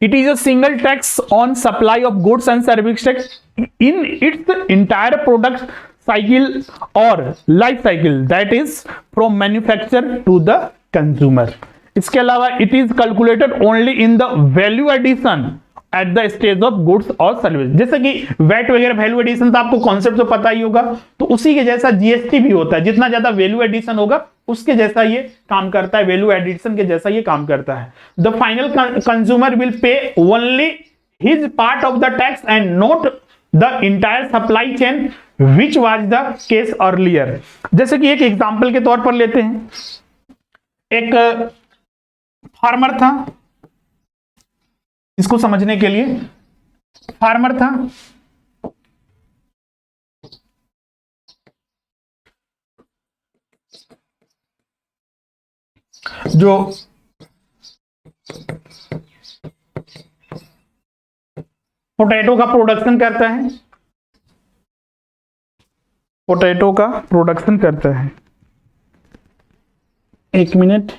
[SPEAKER 1] It is a single tax on supply of goods and service tax in its entire product cycle और life cycle, that is from manufacture to the consumer. इसके अलावा it is calculated only in the value addition at the stage of goods और service. जैसे कि VAT वगैरह value addition तो आपको concept तो पता ही होगा, तो उसी के जैसा जीएसटी भी होता है। जितना ज्यादा वैल्यू एडिशन होगा उसके जैसा ये काम करता है, वैल्यू एडिशन के जैसा ये काम करता है। The final consumer will pay only his part of the tax and not the entire supply chain which was the case earlier. जैसे कि एक एग्जाम्पल के तौर पर लेते हैं, एक फार्मर था, इसको समझने के लिए, फार्मर था जो पोटैटो का प्रोडक्शन करता है, पोटैटो का प्रोडक्शन करता है। एक मिनट,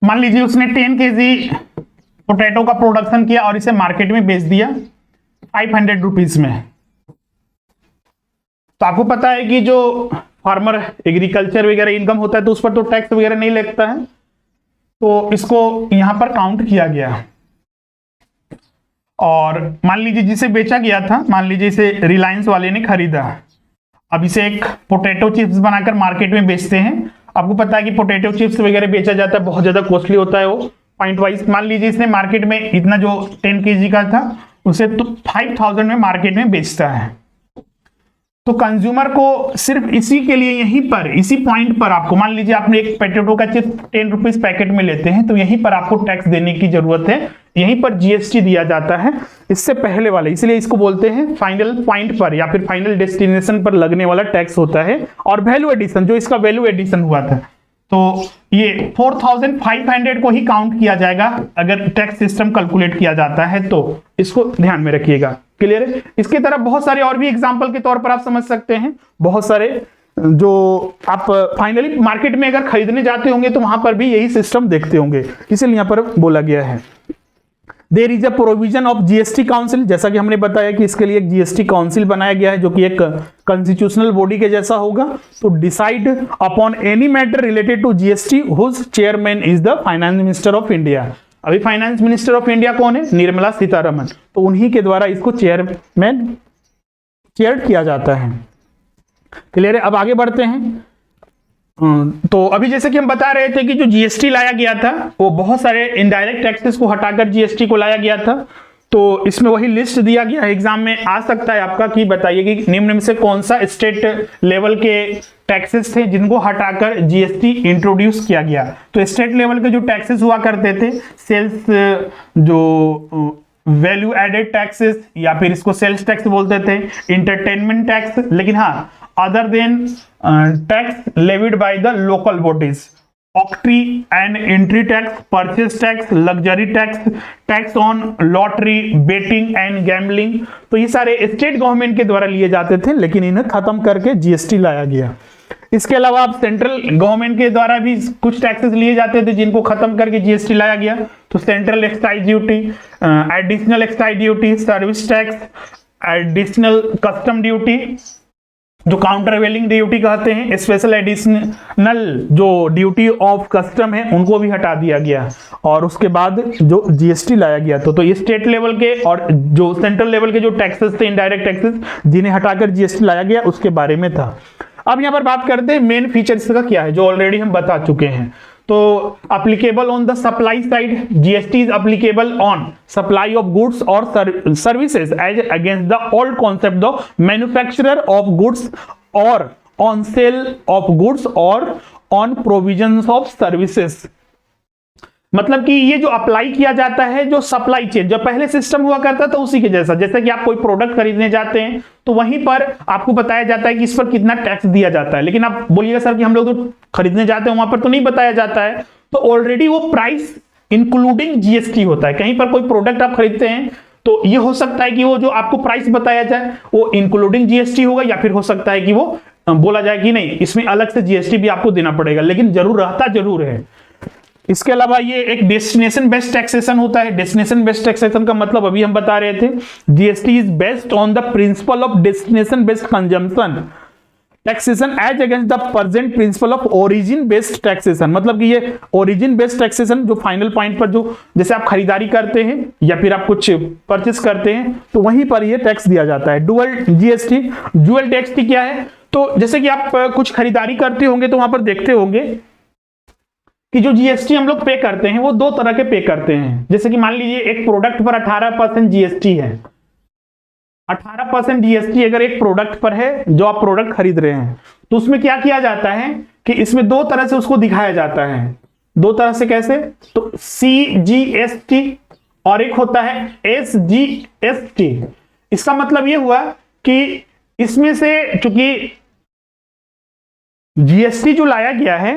[SPEAKER 1] मान लीजिए उसने 10 kg पोटैटो का प्रोडक्शन किया और इसे मार्केट में बेच दिया 500 रुपीज में। तो आपको पता है कि जो फार्मर एग्रीकल्चर वगैरह इनकम होता है तो उस पर तो टैक्स वगैरह नहीं लगता है, तो इसको यहां पर काउंट किया गया। और मान लीजिए जिसे बेचा गया था, मान लीजिए इसे रिलायंस वाले ने खरीदा, अब इसे एक पोटैटो चिप्स बनाकर मार्केट में बेचते हैं। आपको पता है कि पोटैटो चिप्स वगैरह बेचा जाता है, बहुत ज्यादा कॉस्टली होता है वो पॉइंट वाइज। मान लीजिए इसने मार्केट में इतना जो 10 kg का था उसे तो 5000 में मार्केट में बेचता है, तो कंज्यूमर को सिर्फ इसी के लिए यहीं पर, इसी पॉइंट पर आपको, मान लीजिए आपने एक पोटैटो का चिप्स 10 रुपीज पैकेट में लेते हैं तो यहीं पर आपको टैक्स देने की जरूरत है, यहीं पर जीएसटी दिया जाता है, इससे पहले वाले, इसलिए इसको बोलते हैं फाइनल पॉइंट पर या फिर फाइनल डेस्टिनेशन पर लगने वाला टैक्स होता है। और वैल्यू एडिशन, जो इसका वैल्यू एडिशन हुआ था, तो ये 4500 को ही काउंट किया जाएगा अगर टैक्स सिस्टम कैलकुलेट किया जाता है तो, इसको ध्यान में रखिएगा। क्लियर है? इसकी तरह बहुत सारे और भी एग्जांपल के तौर पर आप समझ सकते हैं, बहुत सारे जो आप फाइनली मार्केट में अगर खरीदने जाते होंगे तो वहां पर भी यही सिस्टम देखते होंगे, इसीलिए यहां पर बोला गया है। There is a provision of GST council, जैसा कि हमने बताया कि इसके लिए एक जीएसटी काउंसिल बनाया गया है जो कि एक कॉन्स्टिट्यूशनल बॉडी के जैसा होगा, तो decide upon any matter related to GST whose chairman is the finance minister of India. अभी फाइनेंस मिनिस्टर ऑफ इंडिया कौन है? निर्मला सीतारमन, तो उन्हीं के द्वारा इसको चेयर किया जाता है। क्लियर है? अब आगे बढ़ते हैं। तो अभी जैसे कि हम बता रहे थे कि जो जीएसटी लाया गया था वो बहुत सारे इनडायरेक्ट टैक्सेस को हटाकर जीएसटी को लाया गया था, तो इसमें वही लिस्ट दिया गया है। एग्जाम में आ सकता है आपका कि बताइए कि निम्न में से कौन सा स्टेट लेवल के टैक्सेस थे जिनको हटाकर जीएसटी इंट्रोड्यूस किया गया। तो स्टेट लेवल के जो टैक्सेस हुआ करते थे, सेल्स जो वैल्यू एडेड टैक्सेस या फिर इसको सेल्स टैक्स बोलते थे, इंटरटेनमेंट टैक्स, लेकिन हाँ other than tax levied by the local bodies, octroi and entry tax, purchase tax, luxury tax, tax on lottery, betting and gambling, तो ये सारे स्टेट गवर्नमेंट के द्वारा लिए जाते थे, लेकिन इन्हें खत्म करके जीएसटी लाया गया। इसके अलावा आप सेंट्रल गवर्नमेंट के द्वारा भी कुछ टैक्सेस लिए जाते थे जिनको खत्म करके जीएसटी लाया गया, तो central excise duty, additional excise duty, service tax, additional custom duty जो काउंटर वेलिंग ड्यूटी कहते हैं, स्पेशल एडिशनल जो ड्यूटी ऑफ कस्टम है उनको भी हटा दिया गया, और उसके बाद जो जीएसटी लाया गया तो ये स्टेट लेवल के और जो सेंट्रल लेवल के जो टैक्सेस थे, इनडायरेक्ट टैक्सेस, जिन्हें हटाकर जीएसटी लाया गया उसके बारे में था। अब यहां पर बात करते हैं मेन फीचर इसका क्या है, जो ऑलरेडी हम बता चुके हैं। तो applicable on the supply side, GST is applicable on supply of goods और services as against the old concept of manufacturer of goods और ऑन सेल ऑफ गुड्स और ऑन प्रोविजंस ऑफ सर्विसेज। मतलब कि ये जो अप्लाई किया जाता है जो सप्लाई चेन, जो पहले सिस्टम हुआ करता था उसी के जैसा, जैसे कि आप कोई प्रोडक्ट खरीदने जाते हैं तो वहीं पर आपको बताया जाता है कि इस पर कितना टैक्स दिया जाता है, लेकिन आप बोलिएगा सर कि हम लोग तो खरीदने जाते हैं वहां पर तो नहीं बताया जाता है, तो ऑलरेडी वो प्राइस इंक्लूडिंग जीएसटी होता है। कहीं पर कोई प्रोडक्ट आप खरीदते हैं तो ये हो सकता है कि वो जो आपको प्राइस बताया जाए वो इंक्लूडिंग जीएसटी होगा, या फिर हो सकता है कि वो बोला जाए कि नहीं इसमें अलग से जीएसटी भी आपको देना पड़ेगा, लेकिन जरूर रहता जरूर है। इसके अलावा ये एक डेस्टिनेशन बेस्ड टैक्सेशन होता है। डेस्टिनेशन बेस्ड टैक्सेशन का मतलब अभी हम बता रहे थे, GST is based on the principle of destination based consumption taxation as against the present principle of origin based taxation. मतलब कि ये ओरिजिन बेस्ड टैक्सेशन जो फाइनल पॉइंट पर जो जैसे आप खरीदारी करते हैं या फिर आप कुछ परचेस करते हैं तो वहीं पर ये टैक्स दिया जाता है। डुअल जीएसटी, डुअल टैक्स क्या है, तो जैसे कि आप कुछ खरीदारी करते होंगे तो वहां पर देखते होंगे कि जो जीएसटी हम लोग पे करते हैं वो दो तरह के पे करते हैं। जैसे कि मान लीजिए एक प्रोडक्ट पर 18% जीएसटी है, 18% जीएसटी अगर एक प्रोडक्ट पर है जो आप प्रोडक्ट खरीद रहे हैं, तो उसमें क्या किया जाता है कि इसमें दो तरह से उसको दिखाया जाता है। दो तरह से कैसे, तो CGST और एक होता है SGST। इसका मतलब ये हुआ कि इसमें से चूंकि जीएसटी जो लाया गया है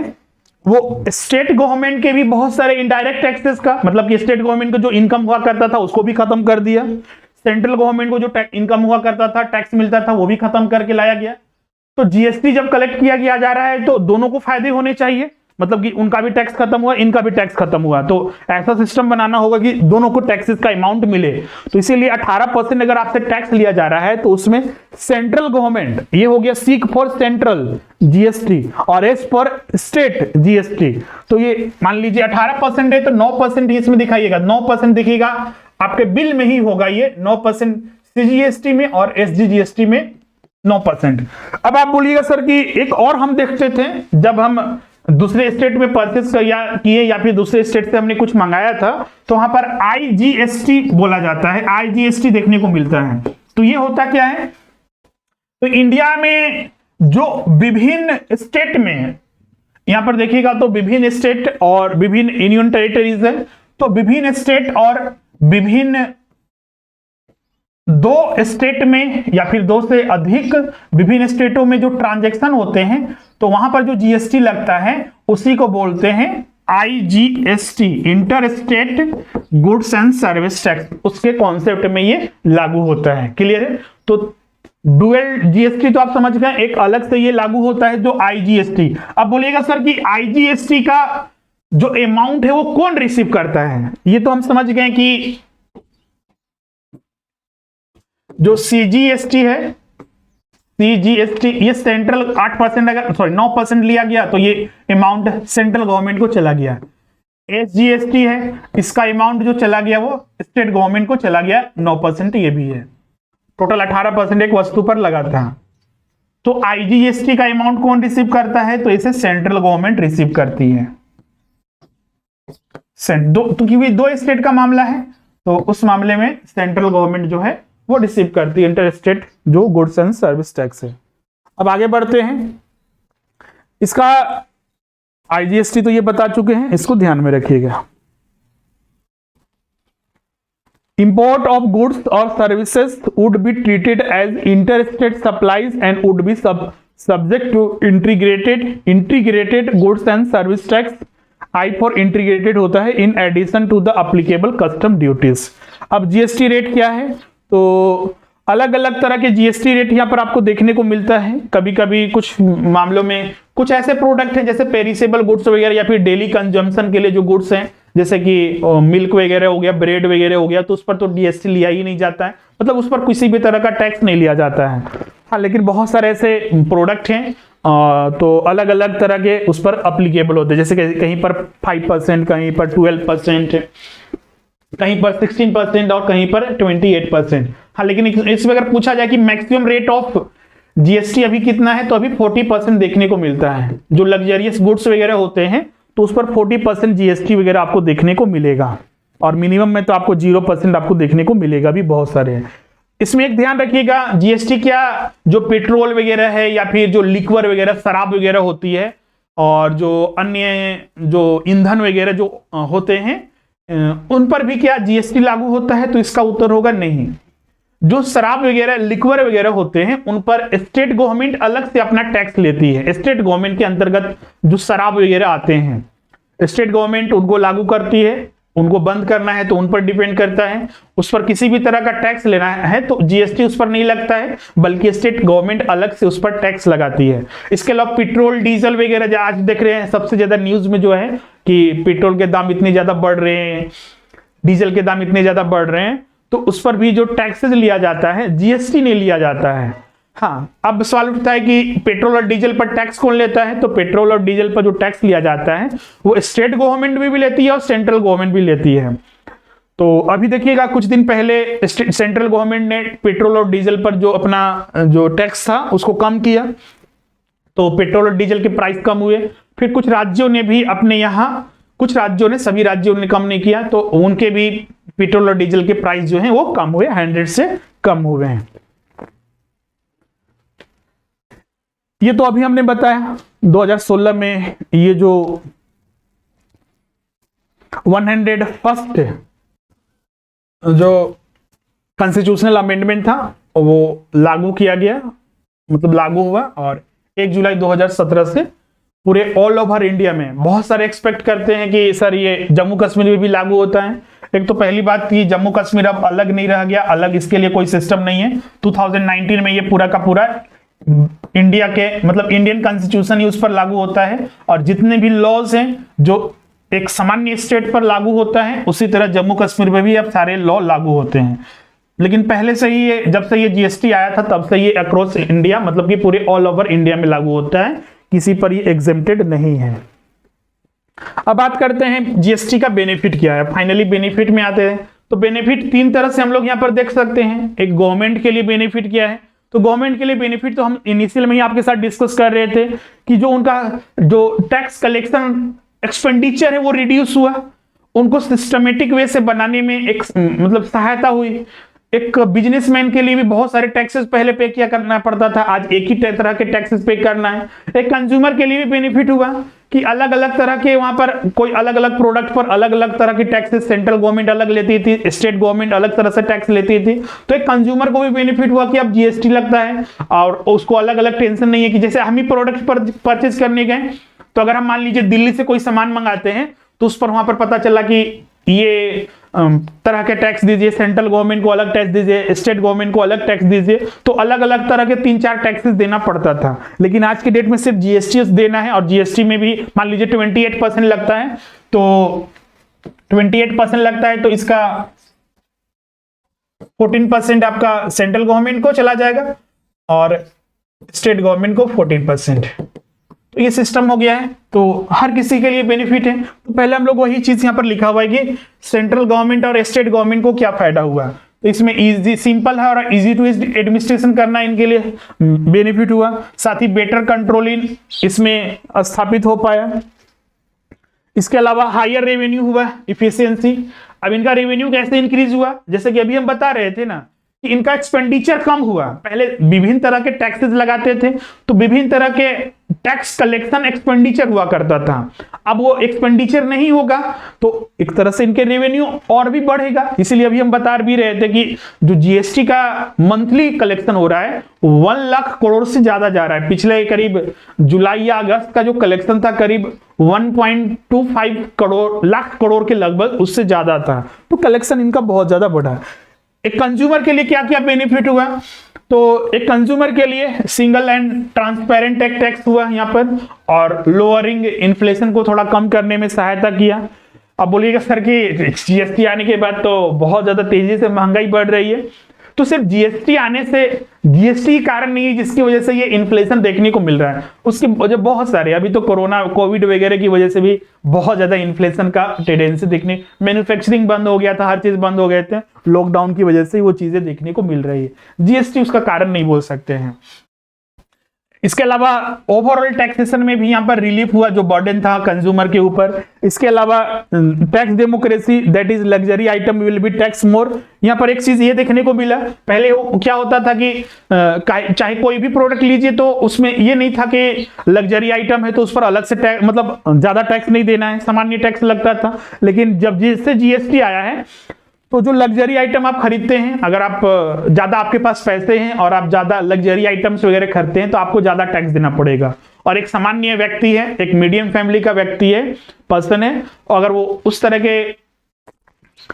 [SPEAKER 1] वो स्टेट गवर्नमेंट के भी बहुत सारे इनडायरेक्ट टैक्सेस का, मतलब कि स्टेट गवर्नमेंट को जो इनकम हुआ करता था उसको भी खत्म कर दिया, सेंट्रल गवर्नमेंट को जो इनकम हुआ करता था, टैक्स मिलता था, वो भी खत्म करके लाया गया। तो जीएसटी जब कलेक्ट किया जा रहा है तो दोनों को फायदे होने चाहिए, मतलब कि उनका भी टैक्स खत्म हुआ, इनका भी टैक्स खत्म हुआ, तो ऐसा सिस्टम बनाना होगा कि दोनों को टैक्सेस का अमाउंट मिले। तो इसीलिए 18% अगर आपसे टैक्स लिया जा रहा है तो उसमें सेंट्रल गवर्नमेंट, ये हो गया सी फॉर सेंट्रल जीएसटी और एस फॉर स्टेट जीएसटी। तो ये मान लीजिए 18% है तो 9% इसमें दिखाइएगा, 9% दिखेगा आपके बिल में ही होगा, ये 9% सीजीएसटी में और एसजीजीएसटी में 9%। अब आप बोलिएगा सर कि एक और हम देखते थे जब हम दूसरे स्टेट में परचेस किए या फिर दूसरे स्टेट से हमने कुछ मंगाया था तो वहां पर आईजीएसटी बोला जाता है, आईजीएसटी देखने को मिलता है। तो ये होता क्या है, तो इंडिया में जो विभिन्न स्टेट में, यहां पर देखिएगा तो विभिन्न स्टेट और विभिन्न यूनियन टेरिटरीज है, तो विभिन्न स्टेट और विभिन्न दो स्टेट में या फिर दो से अधिक विभिन्न स्टेटों में जो ट्रांजैक्शन होते हैं तो वहां पर जो जीएसटी लगता है उसी को बोलते हैं IGST, inter state goods and service tax. उसके कॉन्सेप्ट में ये लागू होता है। क्लियर है? तो डुअल जीएसटी तो आप समझ गए, एक अलग से ये लागू होता है जो IGST। अब बोलिएगा सर कि IGST का जो अमाउंट है वो कौन रिसीव करता है? ये तो हम समझ गए कि जो CGST है, CGST ये सेंट्रल 8% अगर 9% लिया गया तो ये अमाउंट सेंट्रल गवर्नमेंट को चला गया। SGST है, इसका अमाउंट जो चला गया वो स्टेट गवर्नमेंट को चला गया 9%, ये भी है। टोटल 18% एक वस्तु पर लगा था। तो IGST का अमाउंट कौन रिसीव करता है? तो इसे सेंट्रल गवर्नमेंट रिसीव करती है। क्योंकि दो स्टेट का मामला है तो उस मामले में सेंट्रल गवर्नमेंट जो है वो रिसीव करती है इंटर स्टेट जो गुड्स एंड सर्विस टैक्स है। अब आगे बढ़ते हैं। इसका IGST तो ये बता चुके हैं, इसको ध्यान में रखिएगा। Import of goods or services would be treated as interstate supplies and would be subject to integrated goods and service tax। I for integrated होता है in addition to the applicable custom duties। अब GST rate क्या है? तो अलग अलग तरह के GST रेट यहाँ पर आपको देखने को मिलता है। कभी कभी कुछ मामलों में कुछ ऐसे प्रोडक्ट हैं जैसे पेरिसेबल गुड्स वगैरह या फिर डेली कंजम्पशन के लिए जो गुड्स हैं जैसे कि मिल्क वगैरह हो गया, ब्रेड वगैरह हो गया, तो उस पर तो GST लिया ही नहीं जाता है, मतलब उस पर किसी भी तरह का टैक्स नहीं लिया जाता है। हाँ, लेकिन बहुत सारे ऐसे प्रोडक्ट हैं तो अलग अलग तरह के उस पर अप्लीकेबल होते हैं, जैसे कहीं पर 5%, कहीं पर 12%, कहीं पर 16% और कहीं पर 28%। हाँ, लेकिन इसमें अगर पूछा जाए कि मैक्सिमम रेट ऑफ GST अभी कितना है, तो अभी 40% देखने को मिलता है। जो लग्जरियस गुड्स वगैरह होते हैं तो उस पर 40% GST वगैरह आपको देखने को मिलेगा, और मिनिमम में तो आपको 0% आपको देखने को मिलेगा भी बहुत सारे हैं। इसमें एक ध्यान रखिएगा, GST क्या जो पेट्रोल वगैरह है या फिर जो लिक्वर वगैरह शराब वगैरह होती है और जो अन्य जो ईंधन वगैरह जो होते हैं उन पर भी क्या GST लागू होता है? तो इसका उत्तर होगा नहीं। जो शराब वगैरह लिक्वर वगैरह होते हैं उन पर स्टेट गवर्नमेंट अलग से अपना टैक्स लेती है। स्टेट गवर्नमेंट के अंतर्गत जो शराब वगैरह आते हैं स्टेट गवर्नमेंट उनको लागू करती है, उनको बंद करना है तो उन पर डिपेंड करता है। उस पर किसी भी तरह का टैक्स लेना है तो GST उस पर नहीं लगता है, बल्कि स्टेट गवर्नमेंट अलग से उस पर टैक्स लगाती है। इसके अलावा पेट्रोल डीजल वगैरह जो आज देख रहे हैं सबसे ज्यादा न्यूज में जो है कि पेट्रोल के दाम इतने ज्यादा बढ़ रहे हैं, डीजल के दाम इतने ज्यादा बढ़ रहे हैं, तो उस पर भी जो टैक्सेस लिया जाता है GST नहीं लिया जाता है। हाँ, अब सवाल उठता है कि पेट्रोल और डीजल पर टैक्स कौन लेता है? तो पेट्रोल और डीजल पर जो टैक्स लिया जाता है वो स्टेट गवर्नमेंट भी लेती है और सेंट्रल गवर्नमेंट भी लेती है। तो अभी देखिएगा कुछ दिन पहले सेंट्रल गवर्नमेंट ने पेट्रोल और डीजल पर जो अपना जो टैक्स था उसको कम किया, तो पेट्रोल और डीजल के प्राइस कम हुए। फिर कुछ राज्यों ने भी अपने यहाँ, कुछ राज्यों ने, सभी राज्यों ने कम नहीं किया, तो उनके भी पेट्रोल और डीजल के प्राइस जो हैं वो कम हुए, 100 से कम हुए हैं। ये तो अभी हमने बताया 2016 में ये जो 101st जो कॉन्स्टिट्यूशनल अमेंडमेंट था वो लागू किया गया, मतलब लागू हुआ, और 1 जुलाई 2017 से पूरे ऑल ओवर इंडिया में बहुत सारे एक्सपेक्ट करते हैं कि सर ये जम्मू कश्मीर में भी लागू होता है। एक तो पहली बात कि जम्मू कश्मीर अब अलग नहीं रह गया, अलग इसके लिए कोई सिस्टम नहीं है। 2019 में ये पूरा का पूरा इंडिया के मतलब इंडियन कॉन्स्टिट्यूशन ही उस पर लागू होता है, और जितने भी लॉज हैं जो एक सामान्य स्टेट पर लागू होता है उसी तरह जम्मू कश्मीर में भी अब सारे लॉ लागू होते हैं। लेकिन पहले से ही ये, जब से ये GST आया था तब से ये अक्रॉस इंडिया मतलब कि पूरे ऑल ओवर इंडिया में लागू होता है, किसी पर ये एग्जेम्प्टेड नहीं है। अब बात करते हैं GST का बेनिफिट क्या है। फाइनली बेनिफिट में आते हैं, तो बेनिफिट 3 तरह से हम लोग यहाँ पर देख सकते हैं। एक गवर्नमेंट के लिए बेनिफिट क्या है, तो गवर्नमेंट के लिए बेनिफिट तो हम इनिशियल में ही आपके साथ डिस्कस कर रहे थे कि जो उनका जो टैक्स कलेक्शन एक्सपेंडिचर है वो रिड्यूस हुआ, उनको सिस्टमेटिक वे से बनाने में एक मतलब सहायता हुई। एक बिजनेसमैन के लिए भी बहुत सारे टैक्सेस पहले पे किया करना पड़ता था, आज एक ही तरह के टैक्सेस पे करना है। एक कंज्यूमर के लिए भी बेनिफिट हुआ कि अलग अलग तरह के वहां पर कोई अलग अलग प्रोडक्ट पर अलग अलग तरह के टैक्सेस सेंट्रल गवर्नमेंट अलग लेती थी, स्टेट गवर्नमेंट अलग तरह से टैक्स लेती थी। तो एक कंज्यूमर को भी बेनिफिट हुआ कि अब GST लगता है और उसको अलग अलग टेंशन नहीं है कि जैसे हम ही प्रोडक्ट पर परचेज करने गए तो अगर हम मान लीजिए दिल्ली से कोई सामान मंगाते हैं तो उस पर वहां पर पता चला कि ये तरह के टैक्स दीजिए, सेंट्रल गवर्नमेंट को अलग टैक्स दीजिए, स्टेट गवर्नमेंट को अलग टैक्स दीजिए, तो अलग अलग तरह के 3-4 टैक्सेस देना पड़ता था। लेकिन आज के डेट में सिर्फ जीएसटी देना है, और जीएसटी में भी मान लीजिए 28% लगता है, तो 28% लगता है तो इसका 14% आपका सेंट्रल गवर्नमेंट को चला जाएगा और स्टेट गवर्नमेंट को 14%। तो ये सिस्टम हो गया है, तो हर किसी के लिए बेनिफिट है। तो पहले हम लोग वही चीज यहां पर लिखा हुआ है कि सेंट्रल गवर्नमेंट और स्टेट गवर्नमेंट को क्या फायदा हुआ। तो इसमें इजी, सिंपल है और इजी टू एडमिनिस्ट्रेशन करना इनके लिए बेनिफिट हुआ। साथ ही बेटर कंट्रोलिंग इसमें स्थापित हो पाया। इसके अलावा हायर रेवेन्यू हुआ, इफिशियंसी। अब इनका रेवेन्यू कैसे इंक्रीज हुआ, जैसे कि अभी हम बता रहे थे ना कि इनका एक्सपेंडिचर कम हुआ। पहले विभिन्न तरह के टैक्सेस लगाते थे तो विभिन्न तरह के टैक्स कलेक्शन एक्सपेंडिचर हुआ करता था। अब वो एक्सपेंडिचर नहीं होगा तो एक तरह से इनके रेवेन्यू और भी बढ़ेगा। इसीलिए अभी हम बता भी रहे थे कि जो जीएसटी का मंथली कलेक्शन हो रहा है 1 लाख करोड़ से ज्यादा जा रहा है। पिछले करीब जुलाई या अगस्त का जो कलेक्शन था करीब 1.25 करोड़ लाख करोड़ के लगभग, उससे ज्यादा था। तो कलेक्शन इनका बहुत ज्यादा बढ़ा। एक कंज्यूमर के लिए क्या क्या बेनिफिट हुआ, तो एक कंज्यूमर के लिए सिंगल एंड ट्रांसपेरेंट टैक्स हुआ यहाँ पर, और लोअरिंग इन्फ्लेशन को थोड़ा कम करने में सहायता किया। अब बोलिएगा सर कि जीएसटी आने के बाद तो बहुत ज्यादा तेजी से महंगाई बढ़ रही है, तो सिर्फ जीएसटी आने से, जीएसटी कारण नहीं जिसकी वजह से ये इन्फ्लेशन देखने को मिल रहा है, उसकी वजह बहुत सारे, अभी तो कोरोना कोविड वगैरह की वजह से भी बहुत ज्यादा इन्फ्लेशन का टेंडेंसी देखने, मैन्युफैक्चरिंग बंद हो गया था, हर चीज बंद हो गए थे, लॉकडाउन की वजह से वो चीजें देखने को मिल रही है। जीएसटी उसका कारण नहीं बोल सकते हैं। इसके अलावा ओवरऑल टैक्सेशन में भी यहाँ पर रिलीफ हुआ जो बर्डन था कंज्यूमर के ऊपर। इसके अलावा tax democracy, that is luxury item will be tax more. यहाँ पर एक चीज ये देखने को मिला, पहले क्या होता था कि चाहे कोई भी प्रोडक्ट लीजिए तो उसमें ये नहीं था कि लग्जरी आइटम है तो उस पर अलग से टैक्स, मतलब ज्यादा टैक्स नहीं देना है, सामान्य टैक्स लगता था। लेकिन जब जिससे जीएसटी आया है तो जो लग्जरी आइटम आप खरीदते हैं, अगर आप ज्यादा आपके पास पैसे हैं और आप ज्यादा लग्जरी आइटम्स वगैरह खरीदते हैं तो आपको ज्यादा टैक्स देना पड़ेगा। और एक सामान्य व्यक्ति है, एक मीडियम फैमिली का व्यक्ति है, पर्सन है, और अगर वो उस तरह के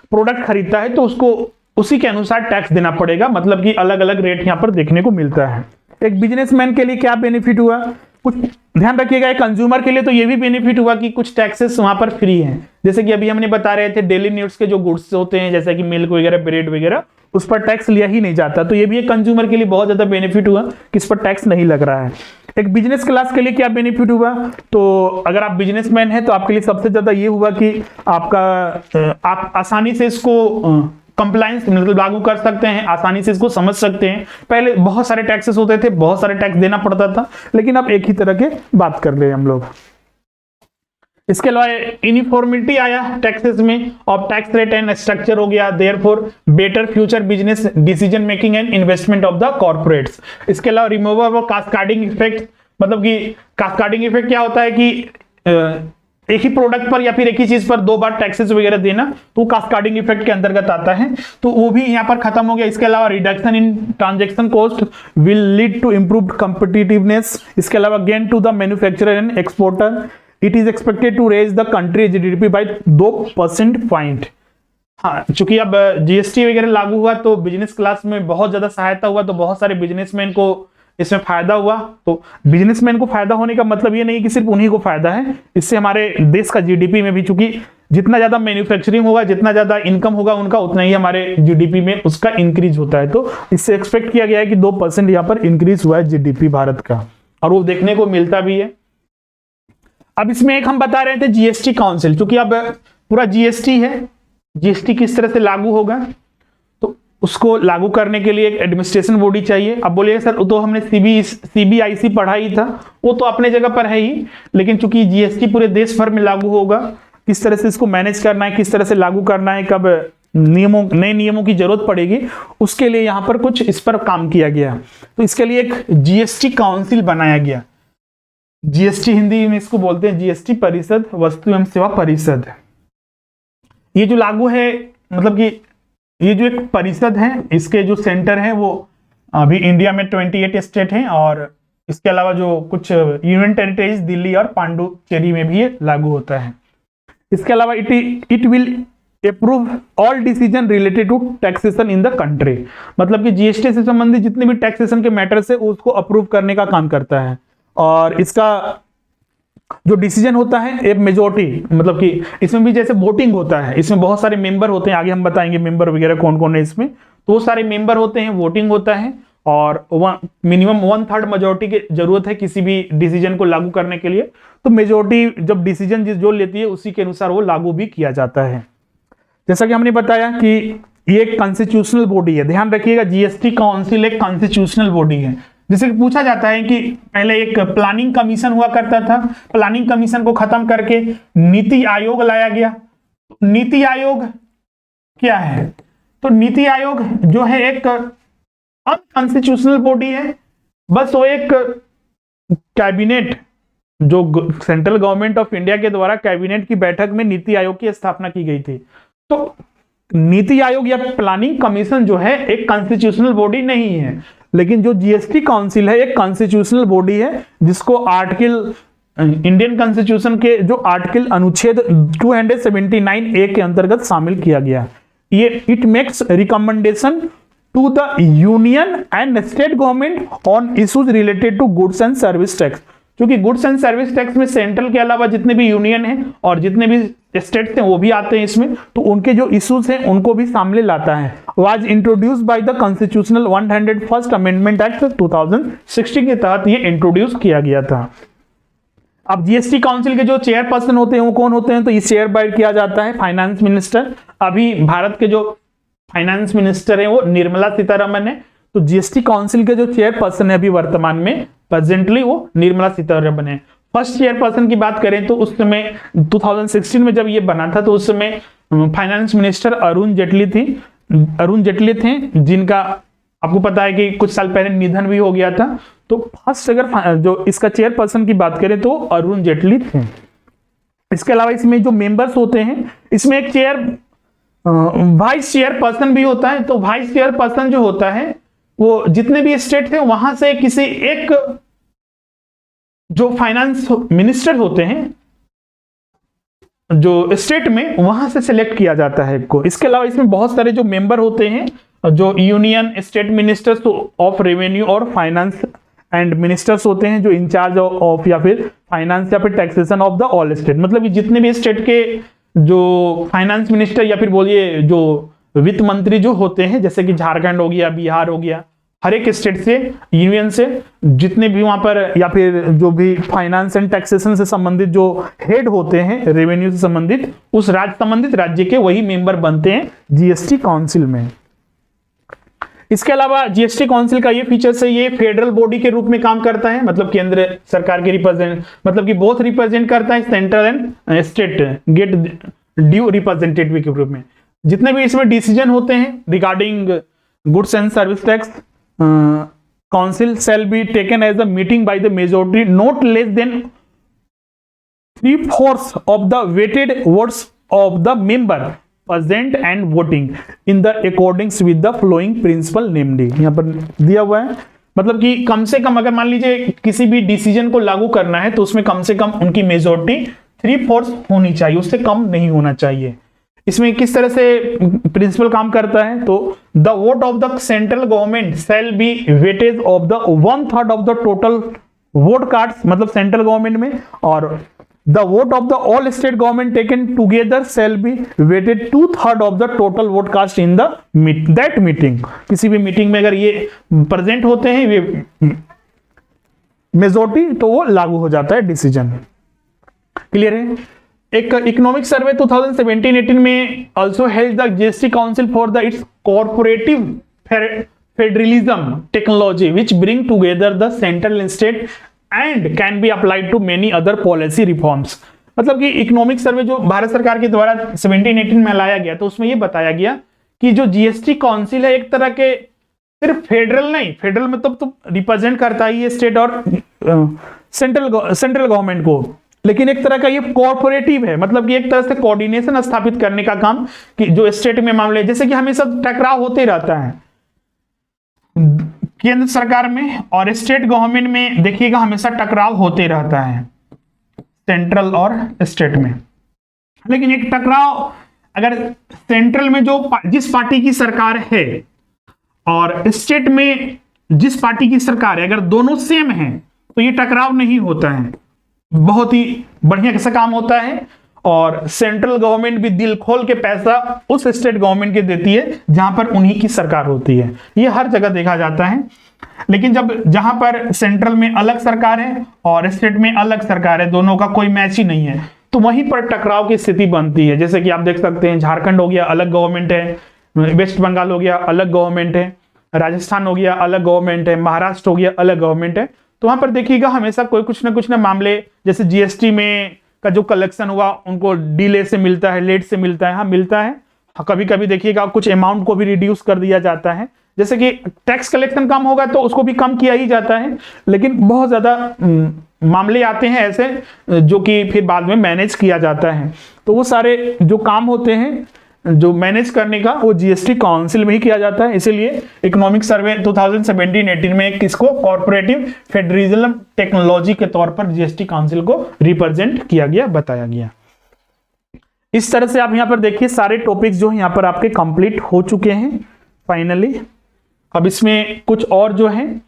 [SPEAKER 1] प्रोडक्ट खरीदता है तो उसको उसी के अनुसार टैक्स देना पड़ेगा। मतलब कि अलग अलग रेट यहां पर देखने को मिलता है। एक बिजनेसमैन के लिए क्या बेनिफिट हुआ, कुछ ध्यान रखिएगा। एक कंज्यूमर के लिए तो ये भी बेनिफिट हुआ कि कुछ टैक्सेस वहां पर फ्री हैं। जैसे कि अभी हमने बता रहे थे डेली नीड्स के जो गुड्स होते हैं जैसे कि मिल्क वगैरह, ब्रेड वगैरह, उस पर टैक्स लिया ही नहीं जाता। तो ये भी एक कंज्यूमर के लिए बहुत ज्यादा बेनिफिट हुआ कि इस पर टैक्स नहीं लग रहा है। एक बिजनेस क्लास के लिए क्या बेनिफिट हुआ, तो अगर आप बिजनेसमैन हैं तो आपके लिए सबसे ज्यादा ये हुआ कि आप आसानी से इसको कंप्लायंस मतलब लागू कर सकते हैं, आसानी से इसको समझ सकते हैं। पहले बहुत सारे टैक्सेस होते थे, बहुत सारे टैक्स देना पड़ता था, लेकिन अब एक ही तरह के बात कर रहे हैं हम लोग। इसके अलावा यूनिफॉर्मिटी आया टैक्सेस में, और टैक्स रेट एंड स्ट्रक्चर हो गया, therefore better future business decision making and investment of the corporates. इसके अलावा रिमूवल ऑफ कास्केडिंग इफेक्ट, मतलब कि कास्केडिंग इफेक्ट क्या होता है कि एक ही प्रोडक्ट पर या फिर एक ही चीज पर 2 बार टैक्सेस वगैरह देना, तो कास्केडिंग इफेक्ट के अंतर्गत आता है, तो वो भी यहां पर खत्म हो गया। इसके अलावा reduction in transaction cost will lead to improved competitiveness. इसके अलावा gain to the manufacturer and exporter, it is expected to raise the country GDP by 2% point. हाँ, चूंकि अब जीएसटी वगैरह लागू हुआ तो बिजनेस क्लास में बहुत ज्यादा सहायता हुआ, तो बहुत सारे बिजनेसमैन को इसमें फायदा हुआ। तो बिजनेसमैन को फायदा होने का मतलब ये नहीं कि सिर्फ उन्हीं को फायदा है, इससे हमारे देश का जीडीपी में भी, चूंकि जितना ज्यादा मैन्युफैक्चरिंग होगा, जितना ज्यादा इनकम होगा उनका, उतना ही हमारे जीडीपी में उसका इंक्रीज होता है। तो इससे एक्सपेक्ट किया गया है कि 2% यहाँ पर इंक्रीज हुआ है जीडीपी भारत का, और वो देखने को मिलता भी है। अब इसमें एक हम बता रहे थे जीएसटी काउंसिल, क्योंकि अब पूरा जीएसटी है, जीएसटी किस तरह से लागू होगा, तो उसको लागू करने के लिए एक एडमिनिस्ट्रेशन बॉडी चाहिए। अब बोलिए सर तो हमने सीबीआईसी पढ़ा ही था, वो तो अपने जगह पर है ही, लेकिन चूंकि जीएसटी पूरे देश भर में लागू होगा, किस तरह से इसको मैनेज करना है, किस तरह से लागू करना है, कब नए नियमों की जरूरत पड़ेगी, उसके लिए यहां पर कुछ इस पर काम किया गया। तो इसके लिए एक जीएसटी काउंसिल बनाया गया। जीएसटी हिंदी में इसको बोलते हैं जीएसटी परिषद, वस्तु एवं सेवा परिषद। ये जो लागू है, मतलब कि ये जो एक परिषद है, इसके जो सेंटर है वो अभी इंडिया में 28 स्टेट हैं, और इसके अलावा जो कुछ यूनियन टेरिटरीज दिल्ली और पांडुचेरी में भी ये लागू होता है। इसके अलावा it will approve all decision related to taxation in the country, मतलब कि जीएसटी से संबंधित जितने भी टैक्सेशन के मैटर्स है उसको अप्रूव करने का काम करता है। और इसका जो डिसीजन होता है एक मेजोरिटी, मतलब कि इसमें भी जैसे वोटिंग होता है, इसमें बहुत सारे मेंबर होते हैं, आगे हम बताएंगे मेंबर वगैरह कौन कौन है इसमें, तो वो सारे मेंबर होते हैं, वोटिंग होता है और मिनिमम 1/3 मेजोरिटी की जरूरत है किसी भी डिसीजन को लागू करने के लिए। तो मेजोरिटी जब डिसीजन जो लेती है उसी के अनुसार वो लागू भी किया जाता है। जैसा कि हमने बताया कि ये एक कॉन्स्टिट्यूशनल बॉडी है, ध्यान रखिएगा जीएसटी काउंसिल एक कॉन्स्टिट्यूशनल बॉडी है। जैसे कि पूछा जाता है कि पहले एक प्लानिंग कमीशन हुआ करता था, प्लानिंग कमीशन को खत्म करके नीति आयोग लाया गया। नीति आयोग क्या है? तो नीति आयोग जो है एक अनकॉन्स्टिट्यूशनल बॉडी है, बस वो एक कैबिनेट, जो सेंट्रल गवर्नमेंट ऑफ इंडिया के द्वारा कैबिनेट की बैठक में नीति आयोग की स्थापना की गई थी। तो नीति आयोग या प्लानिंग कमीशन जो है एक कॉन्स्टिट्यूशनल बॉडी नहीं है, लेकिन जो जीएसटी काउंसिल है एक कॉन्स्टिट्यूशनल बॉडी है, जिसको आर्टिकल इंडियन कॉन्स्टिट्यूशन के जो आर्टिकल अनुच्छेद 279A के अंतर्गत शामिल किया गया। ये it makes recommendation to the union and state government on issues related to goods and service tax, क्योंकि गुड्स एंड सर्विस टैक्स में सेंट्रल के अलावा जितने भी यूनियन है और जितने भी स्टेट्स हैं वो भी आते हैं इसमें, तो उनके जो इश्यूज हैं उनको भी सामने लाता है। Was introduce by the constitutional 101st amendment act 2016 के तहत ये इंट्रोड्यूस किया गया था। अब जीएसटी काउंसिल के जो चेयरपर्सन होते हैं वो कौन होते हैं? तो ये चेयर बाय किया जाता है फाइनेंस मिनिस्टर। अभी भारत के जो फाइनेंस मिनिस्टर है वो निर्मला सीतारमन है। तो जीएसटी काउंसिल के जो चेयरपर्सन है अभी वर्तमान में प्रेजेंटली वो निर्मला सीतारमन है। फर्स्ट चेयरपर्सन की बात करें तो उस समय 2016 में जब ये बना था तो उस समय फाइनेंस मिनिस्टर अरुण जेटली थे, जिनका आपको पता है कि कुछ साल पहले निधन भी हो गया था। तो फर्स्ट अगर जो इसका चेयरपर्सन की बात करें तो अरुण जेटली थे। इसके अलावा इसमें जो मेंबर्स होते हैं इसमें एक वाइस चेयरपर्सन भी होता है। तो वाइस चेयरपर्सन जो होता है वो जितने भी स्टेट थे वहां से किसी एक जो फाइनेंस मिनिस्टर होते हैं जो स्टेट में, वहां से सिलेक्ट किया जाता है को। इसके अलावा इसमें बहुत सारे जो मेंबर होते हैं जो union state ministers of revenue और फाइनेंस एंड मिनिस्टर्स होते हैं जो इंचार्ज ऑफ या फिर फाइनेंस या फिर taxation of the all state, मतलब कि जितने भी स्टेट के जो फाइनेंस मिनिस्टर या फिर बोलिए जो वित्त मंत्री जो होते हैं, जैसे कि झारखंड हो गया, बिहार हो गया, हर एक स्टेट से यूनियन से जितने भी वहां पर या फिर जो भी फाइनेंस एंड टैक्सेशन से संबंधित जो हेड होते हैं रेवेन्यू से संबंधित, उस संबंधित राज्य के वही मेंबर बनते हैं जीएसटी काउंसिल में। इसके अलावा जीएसटी काउंसिल का ये फीचर है, ये फेडरल बॉडी के रूप में काम करता है, मतलब केंद्र सरकार के मतलब कि बोथ रिप्रेजेंट करता है central and state, get due representative के रूप में। जितने भी इसमें डिसीजन होते हैं regarding goods and service tax, council shall be taken as a meeting by the majority not less than 3/4 of the weighted votes of the member present and voting in the accordings with the following principle named. यहां पर दिया हुआ है, मतलब कि कम से कम अगर मान लीजिए किसी भी डिसीजन को लागू करना है तो उसमें कम से कम उनकी मेजॉरिटी 3/4 होनी चाहिए, उससे कम नहीं होना चाहिए। इसमें किस तरह से प्रिंसिपल काम करता है? तो the vote of the central government shall be weightage of the 1/3 of the total vote cards, मतलब सेंट्रल गवर्नमेंट में, और the vote of the all state government taken together shall be weighted 2/3 of the total vote cast in the that meeting. किसी भी meeting में अगर ये present होते हैं ये मेजॉरिटी, तो वो लागू हो जाता है डिसीजन। क्लियर है? एक इकोनॉमिक सर्वे 2017-18 में also held the GST Council for the its cooperative federalism technology which bring together the central and state and can be applied to many other policy reforms। मतलब कि economic survey जो भारत सरकार के द्वारा 17-18 में लाया गया तो उसमें ये बताया गया कि जो जीएसटी काउंसिल है एक तरह के सिर्फ फेडरल नहीं, फेडरल मतलब तो रिप्रेजेंट करता ही है स्टेट और सेंट्रल गवर्नमेंट को, लेकिन एक तरह का ये कॉर्पोरेटिव है, मतलब कि एक तरह से कोऑर्डिनेशन स्थापित करने का काम कि जो स्टेट में मामले, जैसे कि हमेशा टकराव होते रहता है केंद्र सरकार में और स्टेट गवर्नमेंट में देखिएगा हमेशा टकराव होते रहता है, सेंट्रल और स्टेट में। लेकिन एक टकराव अगर सेंट्रल में जिस पार्टी की सरकार है और स्टेट में जिस पार्टी की सरकार है, अगर दोनों सेम हैं तो ये टकराव नहीं होता है, बहुत ही बढ़िया कैसा काम होता है। और सेंट्रल गवर्नमेंट भी दिल खोल के पैसा उस स्टेट गवर्नमेंट के देती है जहां पर उन्हीं की सरकार होती है, ये हर जगह देखा जाता है। लेकिन जहां पर सेंट्रल में अलग सरकार है और स्टेट में अलग सरकार है, दोनों का कोई मैच ही नहीं है, तो वहीं पर टकराव की स्थिति बनती है। जैसे कि आप देख सकते हैं झारखंड हो गया अलग गवर्नमेंट है, वेस्ट बंगाल हो गया अलग गवर्नमेंट है, राजस्थान हो गया अलग गवर्नमेंट है, महाराष्ट्र हो गया अलग गवर्नमेंट है। तो वहां पर देखिएगा हमेशा कोई कुछ ना मामले, जैसे जीएसटी में का जो कलेक्शन हुआ उनको डिले से मिलता है, लेट से मिलता है, हाँ मिलता है। कभी कभी देखिएगा कुछ अमाउंट को भी रिड्यूस कर दिया जाता है, जैसे कि टैक्स कलेक्शन कम होगा तो उसको भी कम किया ही जाता है। लेकिन बहुत ज्यादा मामले आते हैं ऐसे जो कि फिर बाद में मैनेज किया जाता है, तो वो सारे जो काम होते हैं जो मैनेज करने का वो जीएसटी काउंसिल में ही किया जाता है। इसीलिए इकोनॉमिक सर्वे 2017-18 में किसको कॉर्पोरेटिव फेडरलिज्म टेक्नोलॉजी के तौर पर जीएसटी काउंसिल को रिप्रेजेंट किया गया, बताया गया। इस तरह से आप यहां पर देखिए सारे टॉपिक्स जो है यहां पर आपके कंप्लीट हो चुके हैं फाइनली। अब इसमें कुछ और जो है,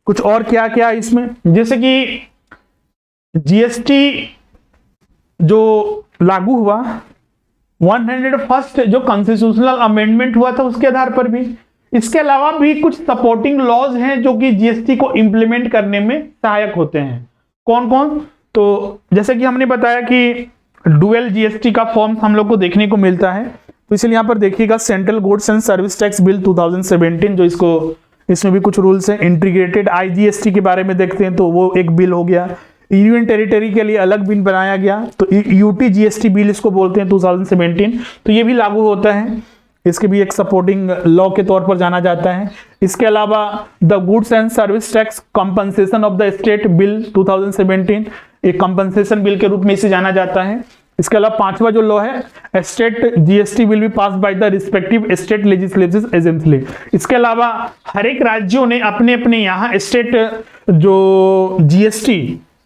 [SPEAKER 1] कुछ और क्या क्या इसमें, जैसे कि जीएसटी जो लागू हुआ 101st जो कॉन्स्टिट्यूशनल अमेंडमेंट हुआ था उसके आधार पर भी, इसके अलावा भी कुछ सपोर्टिंग लॉज हैं जो कि जीएसटी को इंप्लीमेंट करने में सहायक होते हैं। कौन कौन, तो जैसे कि हमने बताया कि डुअल जीएसटी का फॉर्म हम लोग को देखने को मिलता है, तो इसलिए यहां पर देखिएगा central goods and service tax bill 2017 जो इसमें भी कुछ रूल्स हैं। इंटीग्रेटेड आईजीएसटी के बारे में देखते हैं तो वो एक बिल हो गया। यूनियन टेरिटरी के लिए अलग बिल बनाया गया, तो यूटी जीएसटी बिल इसको बोलते हैं 2017, तो ये भी लागू होता है, इसके भी एक सपोर्टिंग लॉ के तौर पर जाना जाता है। इसके अलावा the goods and service tax compensation of the state bill 2017 एक कंपनसेशन बिल के रूप में इसे जाना जाता है। इसके अलावा पांचवा जो लॉ है state GST will be pass by the respective state legislative agency. इसके अलावा हर एक राज्यों ने अपने अपने यहाँ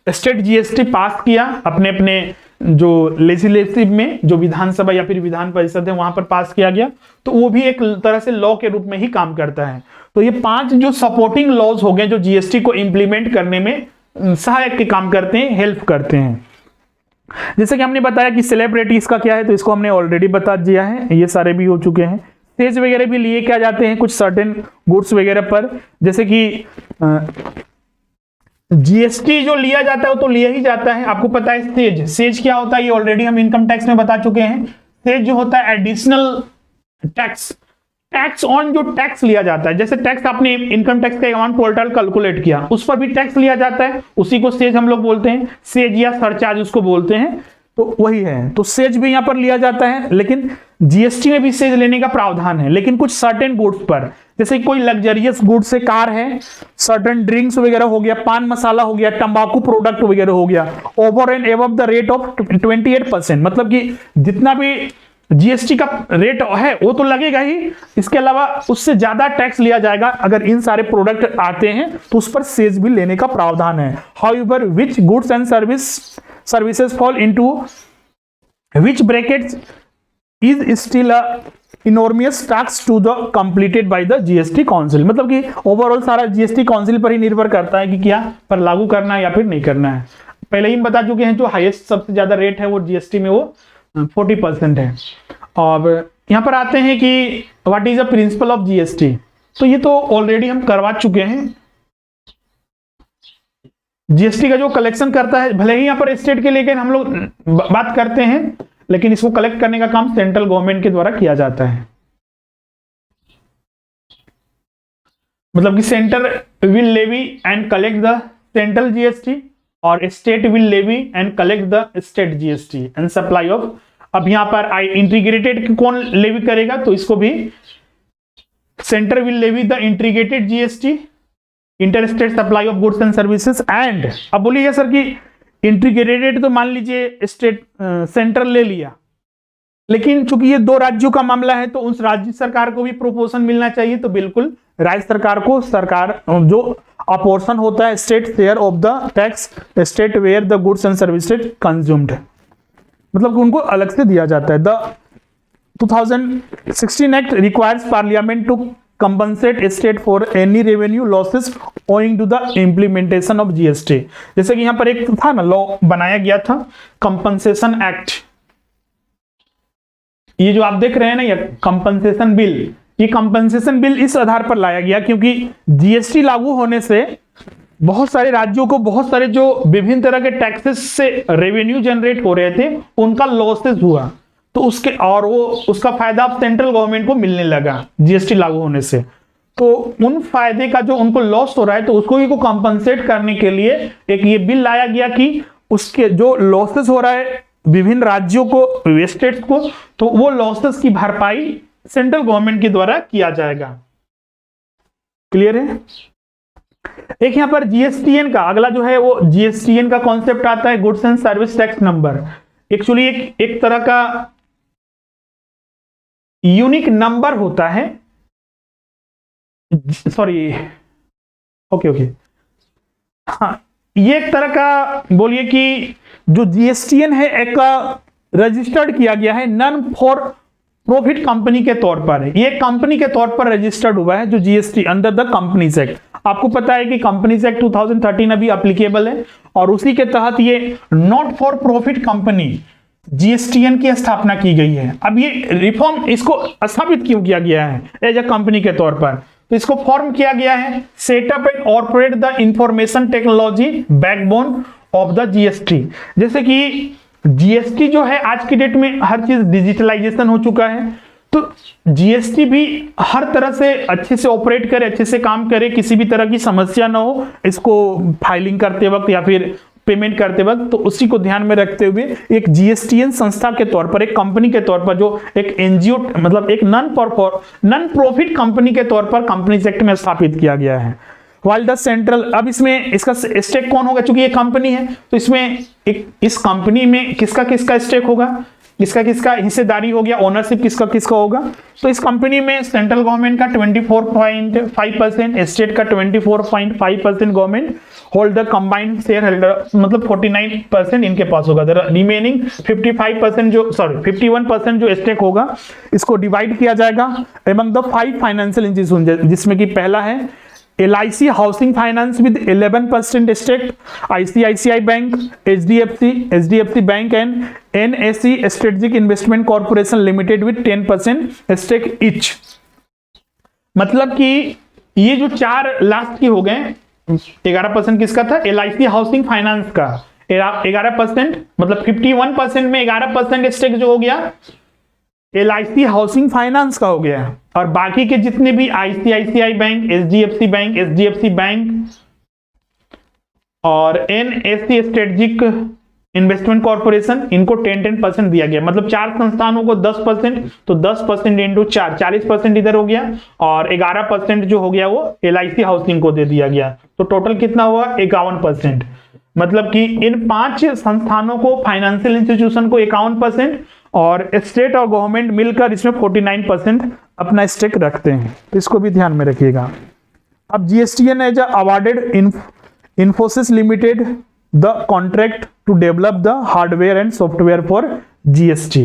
[SPEAKER 1] स्टेट जीएसटी पास किया, अपने अपने जो लेजिस्लेटिव में जो विधानसभा या फिर विधान परिषद है वहां पर पास किया गया, तो वो भी एक तरह से लॉ के रूप में ही काम करता है। तो ये 5 जो सपोर्टिंग लॉज हो गए जो जीएसटी को इंप्लीमेंट करने में सहायक के काम करते हैं, हेल्प करते हैं। जैसे कि हमने बताया कि सेलिब्रिटीज का क्या है, तो इसको हमने ऑलरेडी बता दिया है, ये सारे भी हो चुके हैं। सेज वगैरह भी लिए क्या जाते हैं कुछ सर्टेन गुड्स वगैरह पर, जैसे कि जीएसटी जो लिया जाता है वो तो लिया ही जाता है। आपको पता है सेज क्या होता है, ये ऑलरेडी हम इनकम टैक्स में बता चुके हैं। सेज जो होता है एडिशनल टैक्स ऑन जो टैक्स लिया जाता है, जैसे टैक्स आपने इनकम टैक्स का अमाउंट टोटल कैलकुलेट किया, उस पर भी टैक्स लिया जाता है, उसी को सेज हम लोग बोलते हैं, सेज या सरचार्ज उसको बोलते हैं, तो वही है। तो सेज भी यहां पर लिया जाता है, लेकिन जीएसटी में भी सेज लेने का प्रावधान है, लेकिन कुछ सर्टेन गुड्स पर, जैसे कोई लग्जरियस गुड्स से कार है, सर्टेन ड्रिंक्स वगैरह हो गया, पान मसाला हो गया, तंबाकू प्रोडक्ट वगैरह हो गया, over and above the rate of 28%, मतलब कि जितना भी जीएसटी का रेट है वो तो लगेगा ही, इसके अलावा उससे ज्यादा टैक्स लिया जाएगा अगर इन सारे प्रोडक्ट आते हैं तो उस पर सेज भी लेने का प्रावधान है। However which goods and services fall into which brackets is still a enormous tax to the completed by the GST council, मतलब कि ओवरऑल सारा जीएसटी काउंसिल पर ही निर्भर करता है कि क्या पर लागू करना है या फिर नहीं करना है। पहले ही हम बता चुके हैं जो हाईएस्ट सबसे ज्यादा रेट है वो जीएसटी में वो 40% है। अब यहां पर आते हैं कि what is the principle of GST, तो ये तो ऑलरेडी हम करवा चुके हैं। जीएसटी का जो कलेक्शन करता है, भले ही यहां पर स्टेट के लेकिन हम लोग बात करते हैं, लेकिन इसको कलेक्ट करने का काम सेंट्रल गवर्नमेंट के द्वारा किया जाता है। मतलब कि centre will levy and collect the central GST और state will levy and collect the state GST and supply of. अब यहां पर इंटीग्रेटेड कौन लेवी करेगा, तो इसको भी center will levy the integrated GST inter state supply of goods and services and. अब बोलिए सर कि इंटीग्रेटेड तो मान लीजिए स्टेट सेंट्रल ले लिया, लेकिन चूंकि ये 2 राज्यों का मामला है तो उस राज्य सरकार को भी प्रोपोर्शन मिलना चाहिए, तो बिल्कुल राज्य सरकार को सरकार जो अपोर्शन होता है state share of the tax state where the goods and services consumed, मतलब उनको अलग से दिया जाता है। The 2016 act requires parliament to compensate state for any revenue losses owing to the implementation of GST। जैसे कि यहां पर एक था ना लॉ बनाया गया था कंपनसेशन एक्ट, ये जो आप देख रहे हैं ना ये कंपनसेशन बिल, ये कंपनसेशन बिल इस आधार पर लाया गया क्योंकि जीएसटी लागू होने से बहुत सारे राज्यों को बहुत सारे जो विभिन्न तरह के टैक्सेस से रेवेन्यू जनरेट हो रहे थे उनका लॉसेस हुआ, तो उसके और वो उसका फायदा अब सेंट्रल गवर्नमेंट को मिलने लगा जीएसटी लागू होने से। तो उन फायदे का जो उनको लॉस हो रहा है तो उसको ही को कंपनसेट करने के लिए एक ये बिल लाया गया कि उसके जो लॉसेस हो रहा है विभिन्न राज्यों को स्टेट्स को, तो वो लॉसेस की भरपाई सेंट्रल गवर्नमेंट के द्वारा किया जाएगा। क्लियर है? एक यहां पर जीएसटीएन का अगला जो है वो जीएसटीएन का कॉन्सेप्ट आता है goods and service tax number. Actually एक तरह का यूनिक नंबर होता है, सॉरी ओके हाँ, ये एक तरह का बोलिए कि जो जीएसटीएन है एक रजिस्टर्ड किया गया है नॉन फॉर प्रॉफिट कंपनी के तौर पर, ये कंपनी के तौर पर रजिस्टर्ड हुआ है जो GST under the companies act. आपको पता है कि कंपनीज एक्ट 2013 अभी एप्लीकेबल है और उसी के तहत ये not for profit company GSTN की स्थापना की गई है। अब ये रिफॉर्म इसको स्थापित क्यों किया गया है एज अ कंपनी के तौर पर, तो इसको फॉर्म किया गया है setup and operate the information technology backbone of the GST. जैसे कि जीएसटी जो है आज की डेट में हर चीज डिजिटलाइजेशन हो चुका है, तो जीएसटी भी हर तरह से अच्छे से ऑपरेट करे, अच्छे से काम करे, किसी भी तरह की समस्या ना हो इसको फाइलिंग करते वक्त या फिर पेमेंट करते वक्त, तो उसी को ध्यान में रखते हुए एक जीएसटीएन संस्था के तौर पर, एक कंपनी के तौर पर, जो एक एनजीओ मतलब एक नॉन प्रॉफिट कंपनी के तौर पर कंपनीज एक्ट में स्थापित किया गया है। वाइल द सेंट्रल, अब इसमें इसका स्टेक कौन होगा, चूंकि ये कंपनी है तो इसमें इस कंपनी में किसका किसका स्टेक होगा, किसका किसका हिस्सेदारी हो गया, ओनरशिप किसका किसका होगा। तो इस कंपनी में सेंट्रल गवर्नमेंट का 24.5%, स्टेट का 24.5% government hold the combined share holder, मतलब 49% इनके पास होगा। रिमेनिंग 55% जो 51% जो स्टेक होगा इसको डिवाइड किया जाएगा एमंग द 5 फाइनेंशियल इंस्टीट्यूशन, जिसमें कि पहला है LIC housing finance with 11% stake, ICICI bank, HDFC bank and NSE strategic investment corporation limited with 10% stake each. मतलब कि ये जो चार लास्ट की हो गए, 11% किसका था, LIC हाउसिंग फाइनेंस का 11%, मतलब 51% में 11% स्टेक जो हो गया LIC हाउसिंग फाइनेंस का हो गया, और बाकी के जितने भी ICICI बैंक, HDFC बैंक और NSE स्ट्रेटेजिक इन्वेस्टमेंट कॉर्पोरेशन, इनको 10% दिया गया। मतलब चार संस्थानों को 10%, तो 10% इंटू 4, 40% इधर हो गया, और 11% जो हो गया वो LIC हाउसिंग को दे दिया गया। तो टोटल कितना हुआ, 51%। मतलब कि इन 5 संस्थानों को, फाइनेंशियल इंस्टीट्यूशन को 51% और स्टेट और गवर्नमेंट मिलकर इसमें 49% अपना स्टेक रखते हैं, तो इसको भी ध्यान में रखिएगा। अब GSTN as awarded Infosys limited the contract to develop the hardware and software for GST.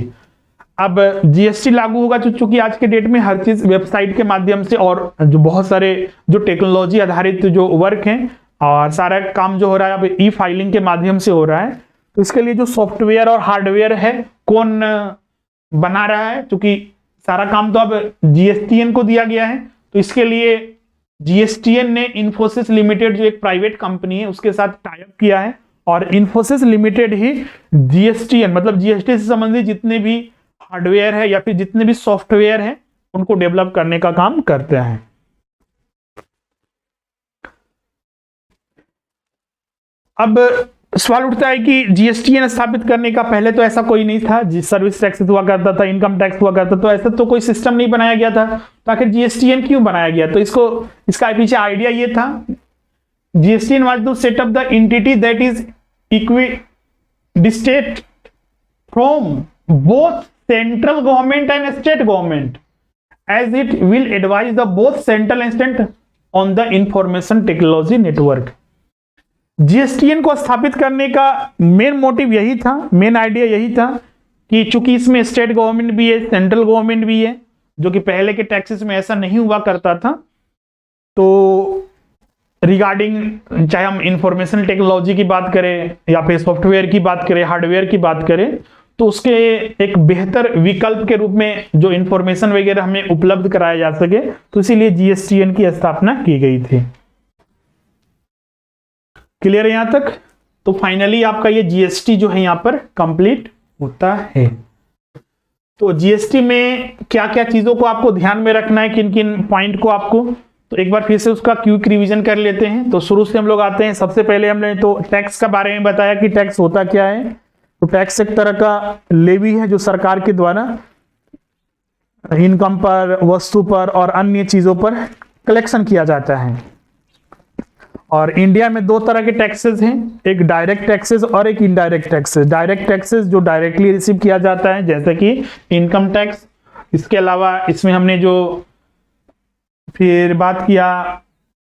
[SPEAKER 1] अब जीएसटी लागू होगा, चूंकि आज के डेट में हर चीज वेबसाइट के माध्यम से, और जो बहुत सारे जो टेक्नोलॉजी आधारित जो वर्क हैं और सारा काम जो हो रहा है अब ई फाइलिंग के माध्यम से हो रहा है, तो इसके लिए जो सॉफ्टवेयर और हार्डवेयर है कौन बना रहा है, क्योंकि सारा काम तो अब जीएसटीएन को दिया गया है, तो इसके लिए जीएसटीएन ने इन्फोसिस लिमिटेड जो एक प्राइवेट कंपनी है उसके साथ टाई अप किया है, और इन्फोसिस लिमिटेड ही जीएसटीएन मतलब जीएसटी से संबंधित जितने भी हार्डवेयर है या फिर जितने भी सॉफ्टवेयर है उनको डेवलप करने का काम करते हैं। अब सवाल उठता है कि जीएसटीएन स्थापित करने का पहले तो ऐसा कोई नहीं था, सर्विस टैक्स हुआ करता था, इनकम टैक्स हुआ करता, तो ऐसा तो कोई सिस्टम नहीं बनाया गया था, तो आखिर जीएसटीएन क्यों बनाया गया। तो इसका पीछे आइडिया ये था, GSTN was to set up the entity that is equidistant from both central government and state government as it will advise the both central and state on the information technology network. GSTN को स्थापित करने का main motive यही था, main idea यही था कि चूंकि इसमें स्टेट गवर्नमेंट भी है, सेंट्रल गवर्नमेंट भी है, जो कि पहले के टैक्सेस में ऐसा नहीं हुआ करता था। तो रिगार्डिंग चाहे हम इंफॉर्मेशन टेक्नोलॉजी की बात करें या फिर सॉफ्टवेयर की बात करें, हार्डवेयर की बात करें, तो उसके एक बेहतर विकल्प के रूप में जो इंफॉर्मेशन वगैरह हमें उपलब्ध कराया जा सके, तो इसीलिए जीएसटीएन की स्थापना की गई थी। क्लियर है यहां तक? तो फाइनली आपका ये जीएसटी जो है यहां पर कंप्लीट होता है। तो जीएसटी में क्या क्या चीजों को आपको ध्यान में रखना है, किन किन पॉइंट को आपको, तो एक बार फिर से उसका क्विक रिवीजन कर लेते हैं। तो शुरू से हम लोग आते हैं। सबसे पहले हमने तो टैक्स का बारे में बताया कि टैक्स होता क्या है। तो टैक्स एक तरह का लेवी है जो सरकार के द्वारा इनकम पर, वस्तु पर और अन्य चीजों पर कलेक्शन किया जाता है। और इंडिया में दो तरह के टैक्सेस हैं, एक डायरेक्ट टैक्सेस और एक इनडायरेक्ट टैक्सेस। डायरेक्ट टैक्सेस जो डायरेक्टली रिसीव किया जाता है, जैसे कि इनकम टैक्स। इसके अलावा इसमें हमने जो फिर बात किया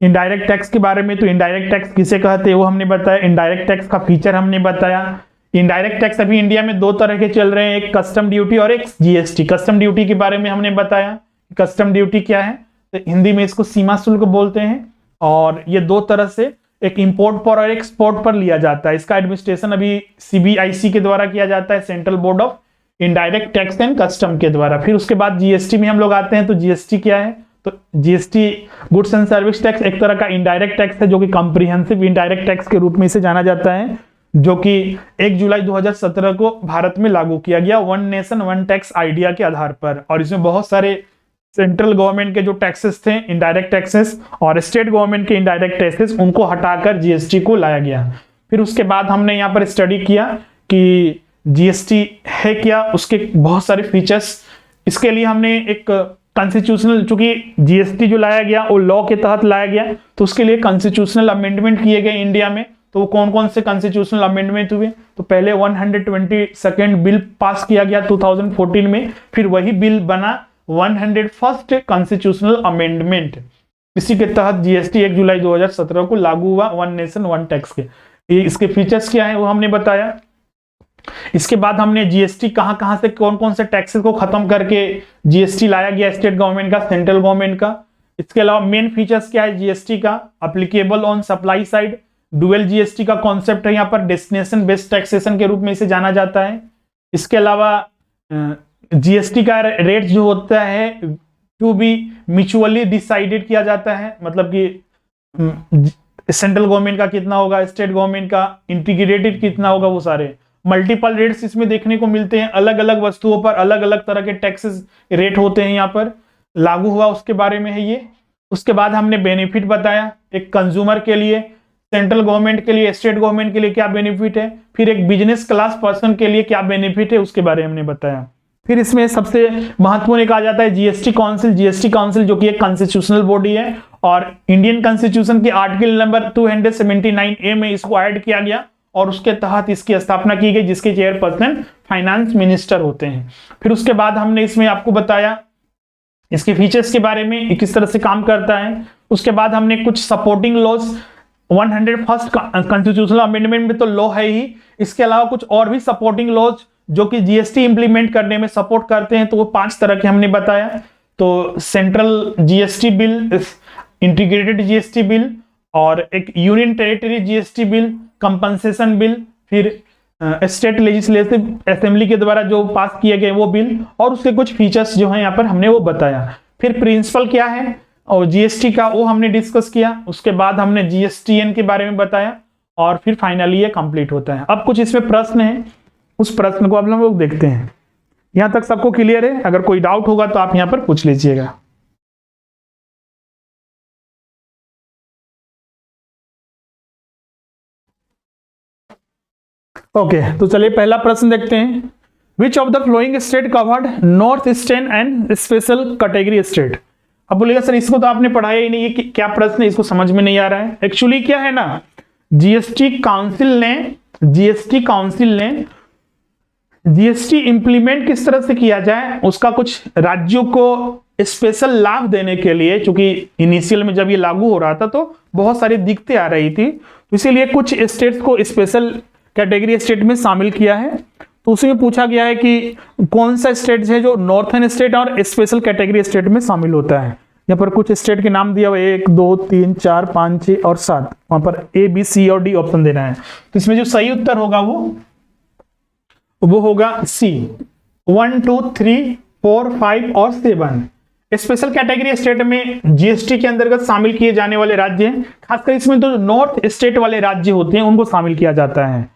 [SPEAKER 1] इनडायरेक्ट टैक्स के बारे में, तो इनडायरेक्ट टैक्स किसे कहते हैं वो हमने बताया। इनडायरेक्ट टैक्स का फीचर हमने बताया। इनडायरेक्ट टैक्स अभी इंडिया में दो तरह के चल रहे हैं, एक कस्टम ड्यूटी और एक जीएसटी। कस्टम ड्यूटी के बारे में हमने बताया। कस्टम ड्यूटी क्या है, तो हिंदी में इसको सीमा शुल्क बोलते हैं। और ये दो तरह से, एक इंपोर्ट पर और एक्सपोर्ट पर लिया जाता है। इसका एडमिनिस्ट्रेशन अभी सीबीआईसी के द्वारा किया जाता है, central board of indirect tax and custom के द्वारा। फिर उसके बाद जीएसटी में हम लोग आते हैं। तो जीएसटी क्या है, तो GST goods and service tax एक तरह का इनडायरेक्ट टैक्स है, जो कि कॉम्प्रिहेंसिव इनडायरेक्ट टैक्स के रूप में इसे जाना जाता है, जो कि 1 जुलाई 2017 को भारत में लागू किया गया one nation one tax idea के आधार पर। और इसमें बहुत सारे सेंट्रल गवर्नमेंट के जो टैक्सेस थे इनडायरेक्ट टैक्सेस और स्टेट गवर्नमेंट के इनडायरेक्ट टैक्सेस, उनको हटाकर जीएसटी को लाया गया। फिर उसके बाद हमने यहाँ पर स्टडी किया कि जीएसटी है क्या, उसके बहुत सारे फीचर्स। इसके लिए हमने एक कॉन्स्टिट्यूशनल, चूंकि जीएसटी जो लाया गया वो लॉ के तहत लाया गया, तो उसके लिए कॉन्स्टिट्यूशनल अमेंडमेंट किए गए इंडिया में। तो वो कौन कौन से कॉन्स्टिट्यूशनल अमेंडमेंट हुए, तो पहले 122nd बिल पास किया गया 2014 में। फिर वही बिल बना 101st कॉन्स्टिट्यूशनल अमेंडमेंट। इसी के तहत जीएसटी 1 जुलाई 2017 को लागू हुआ वन नेशन वन टैक्स के। इसके फीचर्स क्या है वो हमने बताया। इसके बाद हमने जीएसटी कहां से, कौन कौन से टैक्सेस को खत्म करके जीएसटी लाया गया, स्टेट गवर्नमेंट का, सेंट्रल गवर्नमेंट का। इसके अलावा मेन फीचर्स क्या है जीएसटी का, applicable on supply side. Dual GST का कॉन्सेप्ट है यहाँ पर, डेस्टिनेशन बेस्ड टैक्सेशन के रूप में इसे जाना जाता है। इसके अलावा जीएसटी का रेट जो होता है टू बी म्यूचुअली डिसाइडेड किया जाता है, मतलब कि सेंट्रल गवर्नमेंट का कितना होगा, स्टेट गवर्नमेंट का इंटीग्रेटेड कितना होगा, वो सारे मल्टीपल रेट्स इसमें देखने को मिलते हैं। अलग अलग वस्तुओं पर अलग अलग तरह के टैक्सेस रेट होते हैं यहाँ पर, लागू हुआ उसके बारे में है ये। उसके बाद हमने बेनिफिट बताया, एक कंज्यूमर के लिए, सेंट्रल गवर्नमेंट के लिए, स्टेट गवर्नमेंट के लिए क्या बेनिफिट है, फिर एक बिजनेस क्लास पर्सन के लिए क्या बेनिफिट है उसके बारे में हमने बताया। फिर इसमें सबसे महत्वपूर्ण कहा जाता है जीएसटी काउंसिल। जीएसटी काउंसिल जो कि एक कॉन्स्टिट्यूशनल बॉडी है और इंडियन कॉन्स्टिट्यूशन के आर्टिकल नंबर 279A में इसको ऐड किया गया और उसके तहत इसकी स्थापना की गई, जिसके चेयरपर्सन फाइनेंस मिनिस्टर होते हैं। फिर उसके बाद हमने इसमें आपको बताया इसके फीचर्स के बारे में, किस तरह से काम करता है। उसके बाद हमने कुछ supporting laws, 101st constitutional amendment में तो लॉ है ही, इसके अलावा कुछ और भी सपोर्टिंग लॉज जो कि जीएसटी इंप्लीमेंट करने में सपोर्ट करते हैं, तो वो 5 तरह के हमने बताया। तो central GST bill, integrated GST bill, और एक union territory GST bill, compensation bill, फिर स्टेट लेजिस्लेटिव असेंबली के द्वारा जो पास किए गए वो बिल, और उसके कुछ फीचर्स जो हैं यहाँ पर हमने वो बताया। फिर प्रिंसिपल क्या है और जीएसटी का वो हमने डिस्कस किया। उसके बाद हमने जीएसटीएन के बारे में बताया और फिर फाइनली ये कंप्लीट होता है। अब कुछ इसमें प्रश्न है, उस प्रश्न को अब हम लोग देखते हैं। यहां तक सबको क्लियर है? अगर कोई डाउट होगा तो आप यहां पर पूछ लीजिएगा। ओके, तो चलिए पहला प्रश्न देखते हैं। Which of the flowing state covered north eastern and special category state. अब बोलिएगा सर इसको तो आपने पढ़ाया ही नहीं, ये क्या प्रश्न है, इसको समझ में नहीं आ रहा है। एक्चुअली क्या है ना, जीएसटी काउंसिल ने जीएसटी इंप्लीमेंट किस तरह से किया जाए, उसका कुछ राज्यों को स्पेशल लाभ देने के लिए, क्योंकि इनिशियल में जब ये लागू हो रहा था तो बहुत सारी दिक्कतें आ रही थी, तो इसीलिए कुछ स्टेट्स को स्पेशल कैटेगरी स्टेट में शामिल किया है। तो उसी में पूछा गया है कि कौन सा स्टेट है जो नॉर्थर्न स्टेट और स्पेशल कैटेगरी स्टेट में शामिल होता है। यहाँ पर कुछ स्टेट के नाम दिया हुआ 1 2 3 4 5 6 और 7, वहां पर ए बी सी और डी ऑप्शन देना है। तो इसमें जो सही उत्तर होगा वो होगा सी, 1 2 3 4 5 और 7। स्पेशल कैटेगरी स्टेट में जीएसटी के अंतर्गत शामिल किए जाने वाले राज्य हैं, खासकर इसमें तो नॉर्थ स्टेट वाले राज्य होते हैं उनको शामिल किया जाता है।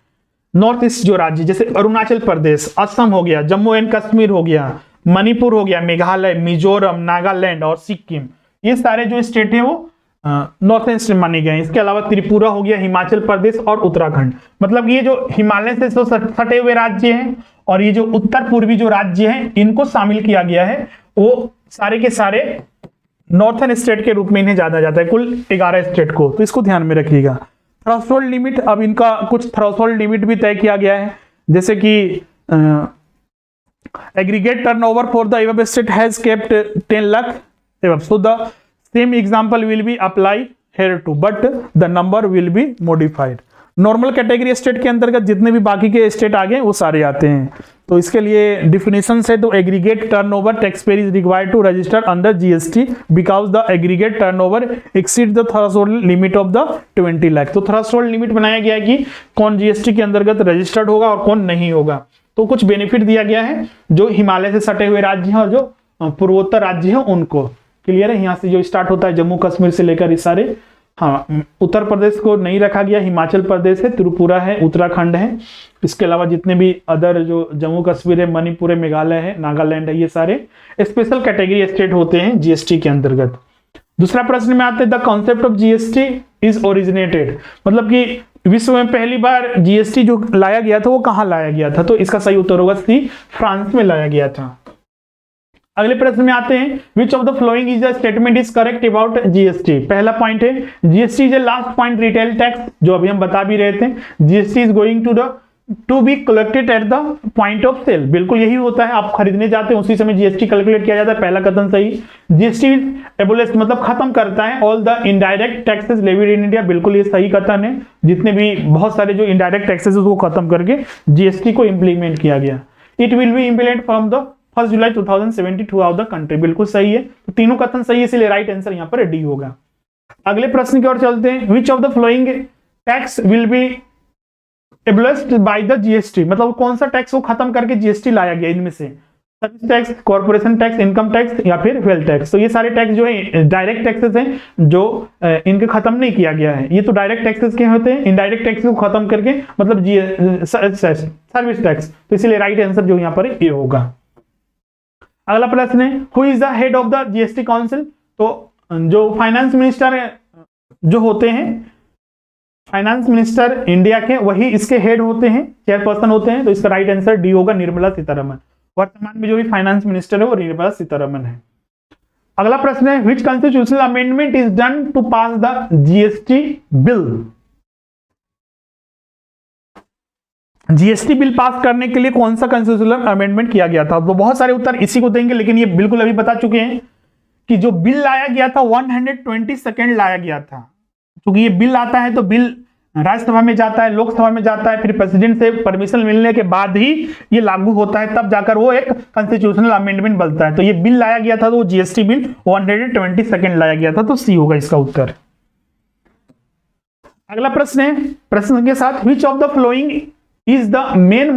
[SPEAKER 1] नॉर्थ ईस्ट जो राज्य जैसे अरुणाचल प्रदेश, असम हो गया, जम्मू एंड कश्मीर हो गया, मणिपुर हो गया, मेघालय, मिजोरम, नागालैंड और सिक्किम, ये सारे जो स्टेट हैं वो नॉर्थ ईस्ट में माने गए हैं। इसके अलावा त्रिपुरा हो गया, हिमाचल प्रदेश और उत्तराखंड, मतलब ये जो हिमालय से तो सटे हुए राज्य हैं और ये जो उत्तर पूर्वी जो राज्य हैं इनको शामिल किया गया है, वो सारे के सारे नॉर्थर्न स्टेट के रूप में इन्हें जाना जाता है, कुल 11 स्टेट को, तो इसको ध्यान में रखिएगा। थ्रेशोल्ड लिमिट, अब इनका कुछ थ्रेशोल्ड लिमिट भी तय किया गया है, जैसे कि aggregate turnover for the above state has kept 10 lakh above, so the same example will be apply here too but the number will be modified. Normal category state के अंतर्गत जितने भी बाकी के स्टेट आ गए वो सारे आते हैं। तो इसके लिए डिफिनेशन से तो aggregate turnover tax payer is required to register under GST because the aggregate turnover exceed the threshold limit of the 20 lakh. तो थ्रेशोल्ड लिमिट बनाया गया है कि कौन जीएसटी के अंतर्गत रजिस्टर्ड होगा और कौन नहीं होगा। तो कुछ बेनिफिट दिया गया है जो हिमालय से सटे हुए राज्य हैं और जो पूर्वोत्तर राज्य हैं उनको। क्लियर है, यहाँ से जो स्टार्ट होता है जम्मू कश्मीर से लेकर ये सारे, हाँ उत्तर प्रदेश को नहीं रखा गया, हिमाचल प्रदेश है, त्रिपुरा है, उत्तराखंड है, इसके अलावा जितने भी अदर जो जम्मू कश्मीर है, मणिपुर है, मेघालय है, नागालैंड है, ये सारे स्पेशल कैटेगरी स्टेट होते हैं जीएसटी के अंतर्गत। दूसरा प्रश्न में आते हैं the concept of GST is originated, मतलब कि विश्व में पहली बार जीएसटी जो लाया गया था वो कहाँ लाया गया था, तो इसका सही उत्तर होगा सी, फ्रांस में लाया गया था। अगले प्रश्न में आते हैं which of the following is the statement is correct about GST. पहला पॉइंट है GST is a last point retail tax, जो अभी हम बता भी रहे थे, GST is going to be collected at the point of sale, बिल्कुल यही होता है, आप खरीदने जाते हैं उसी समय जीएसटी कैलकुलेट किया जाता है, पहला कथन सही। जीएसटी एबोलिश मतलब खत्म करता है all the indirect taxes levied in India, बिल्कुल ये सही कथन है, जितने भी बहुत सारे जो इनडायरेक्ट टैक्सेस उसको खत्म करके जीएसटी को इंप्लीमेंट किया गया। It will be implement from the 1 July 2070 through out the country, बिल्कुल सही है, तो तीनों कथन सही है, इसलिए राइट आंसर यहाँ पर डी होगा। अगले प्रश्न की ओर चलते हैं which of the flowing tax will be एबोलिश्ड bye the GST, मतलब कौन सा टैक्स को खत्म करके जीएसटी लाया गया, इनमें से service tax, corporation tax, income tax या फिर वेल्थ टैक्स। तो ये सारे टैक्स जो है डायरेक्ट टैक्सेस हैं जो इनके खत्म नहीं किया गया है, ये तो डायरेक्ट टैक्सेस के होते हैं, इनडायरेक्ट टैक्स को खत्म करके मतलब सर्विस टैक्स, तो इसलिए राइट आंसर जो यहाँ पर ये होगा। अगला प्रश्न है who is the head of the GST council, तो जो फाइनेंस मिनिस्टर जो होते हैं, फाइनेंस मिनिस्टर इंडिया के वही इसके हेड होते हैं, चेयरपर्सन होते हैं, तो इसका राइट आंसर डी होगा, निर्मला सीतारमण। वर्तमान में जो भी फाइनेंस मिनिस्टर है वो निर्मला सीतारमण है। अगला प्रश्न है which constitutional amendment is done to pass the GST bill. GST bill pass करने के लिए कौन सा कॉन्स्टिट्यूशनल अमेंडमेंट किया गया था, तो बहुत सारे उत्तर इसी को देंगे, लेकिन ये बिल्कुल अभी बता चुके हैं कि जो बिल लाया गया था 122 लाया गया था, क्योंकि ये बिल आता है तो बिल राज्यसभा में जाता है, लोकसभा में जाता है, फिर प्रेसिडेंट से परमिशन मिलने के बाद ही ये लागू होता है, तब जाकर वो एक कॉन्स्टिट्यूशनल अमेंडमेंट बनता है। तो ये बिल लाया गया था तो वो जीएसटी बिल 122 लाया गया था, तो सी होगा इसका उत्तर। अगला प्रश्न है, प्रश्न के साथ which of the following is the main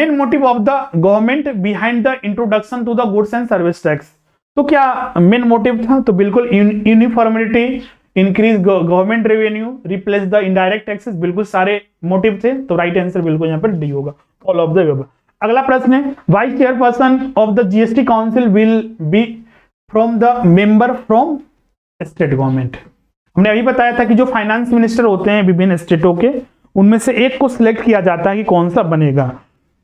[SPEAKER 1] motive of the government behind the introduction to the goods and service tax. तो क्या मेन मोटिव था, तो बिल्कुल uniformity, increase government revenue, replace the indirect taxes, बिल्कुल सारे मोटिव थे, तो right answer बिल्कुल यहाँ पर डी होगा, ऑल ऑफ द अबव। अगला प्रश्न है vice chairperson of the GST council will be from the member from state government. हमने अभी बताया था कि जो फाइनेंस मिनिस्टर होते हैं विभिन्न स्टेटों के, उनमें से एक को सिलेक्ट किया जाता है कि कौन सा बनेगा।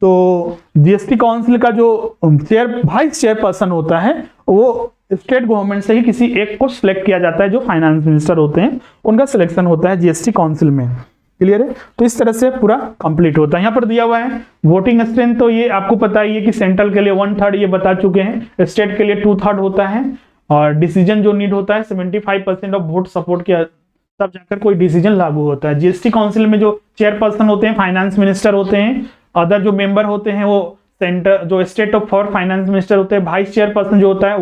[SPEAKER 1] तो जीएसटी काउंसिल का जो वाइस चेयरपर्सन होता है वो स्टेट गवर्नमेंट से ही किसी एक को सिलेक्ट किया जाता है, जो फाइनेंस मिनिस्टर होते हैं उनका सिलेक्शन होता है जीएसटी काउंसिल में। क्लियर है। तो इस तरह से पूरा कंप्लीट होता है। यहाँ पर दिया हुआ है वोटिंग स्ट्रेंथ, तो ये आपको पता ही है कि सेंट्रल के लिए 1/3 ये बता चुके हैं, स्टेट के लिए 2/3 होता है, और डिसीजन जो नीड होता है 75% ऑफ वोट सपोर्ट किया तब जाकर कोई डिसीजन लागू होता है। जीएसटी काउंसिल में जो चेयरपर्सन होते हैं फाइनेंस मिनिस्टर होते हैं, अदर जो मेंबर होते हैं वो सेंटर जो state of for finance minister होते हैं, वाइस चेयरपर्सन जो होता है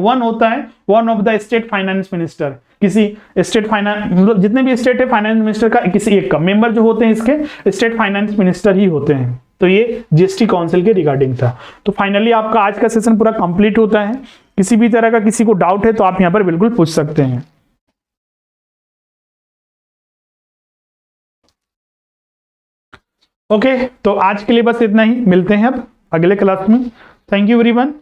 [SPEAKER 1] one of the state finance minister, किसी स्टेट फाइनेंस मतलब जितने भी स्टेट है फाइनेंस मिनिस्टर का किसी एक का मेंबर जो होते हैं इसके स्टेट फाइनेंस मिनिस्टर ही होते हैं। तो ये जीएसटी काउंसिल के रिगार्डिंग था। तो फाइनली आपका आज का सेशन पूरा कंप्लीट होता है। किसी भी तरह का किसी को डाउट है तो आप यहाँ पर बिल्कुल पूछ सकते हैं। ओके, तो आज के लिए बस इतना ही, मिलते हैं अब अगले क्लास में। Thank you everyone.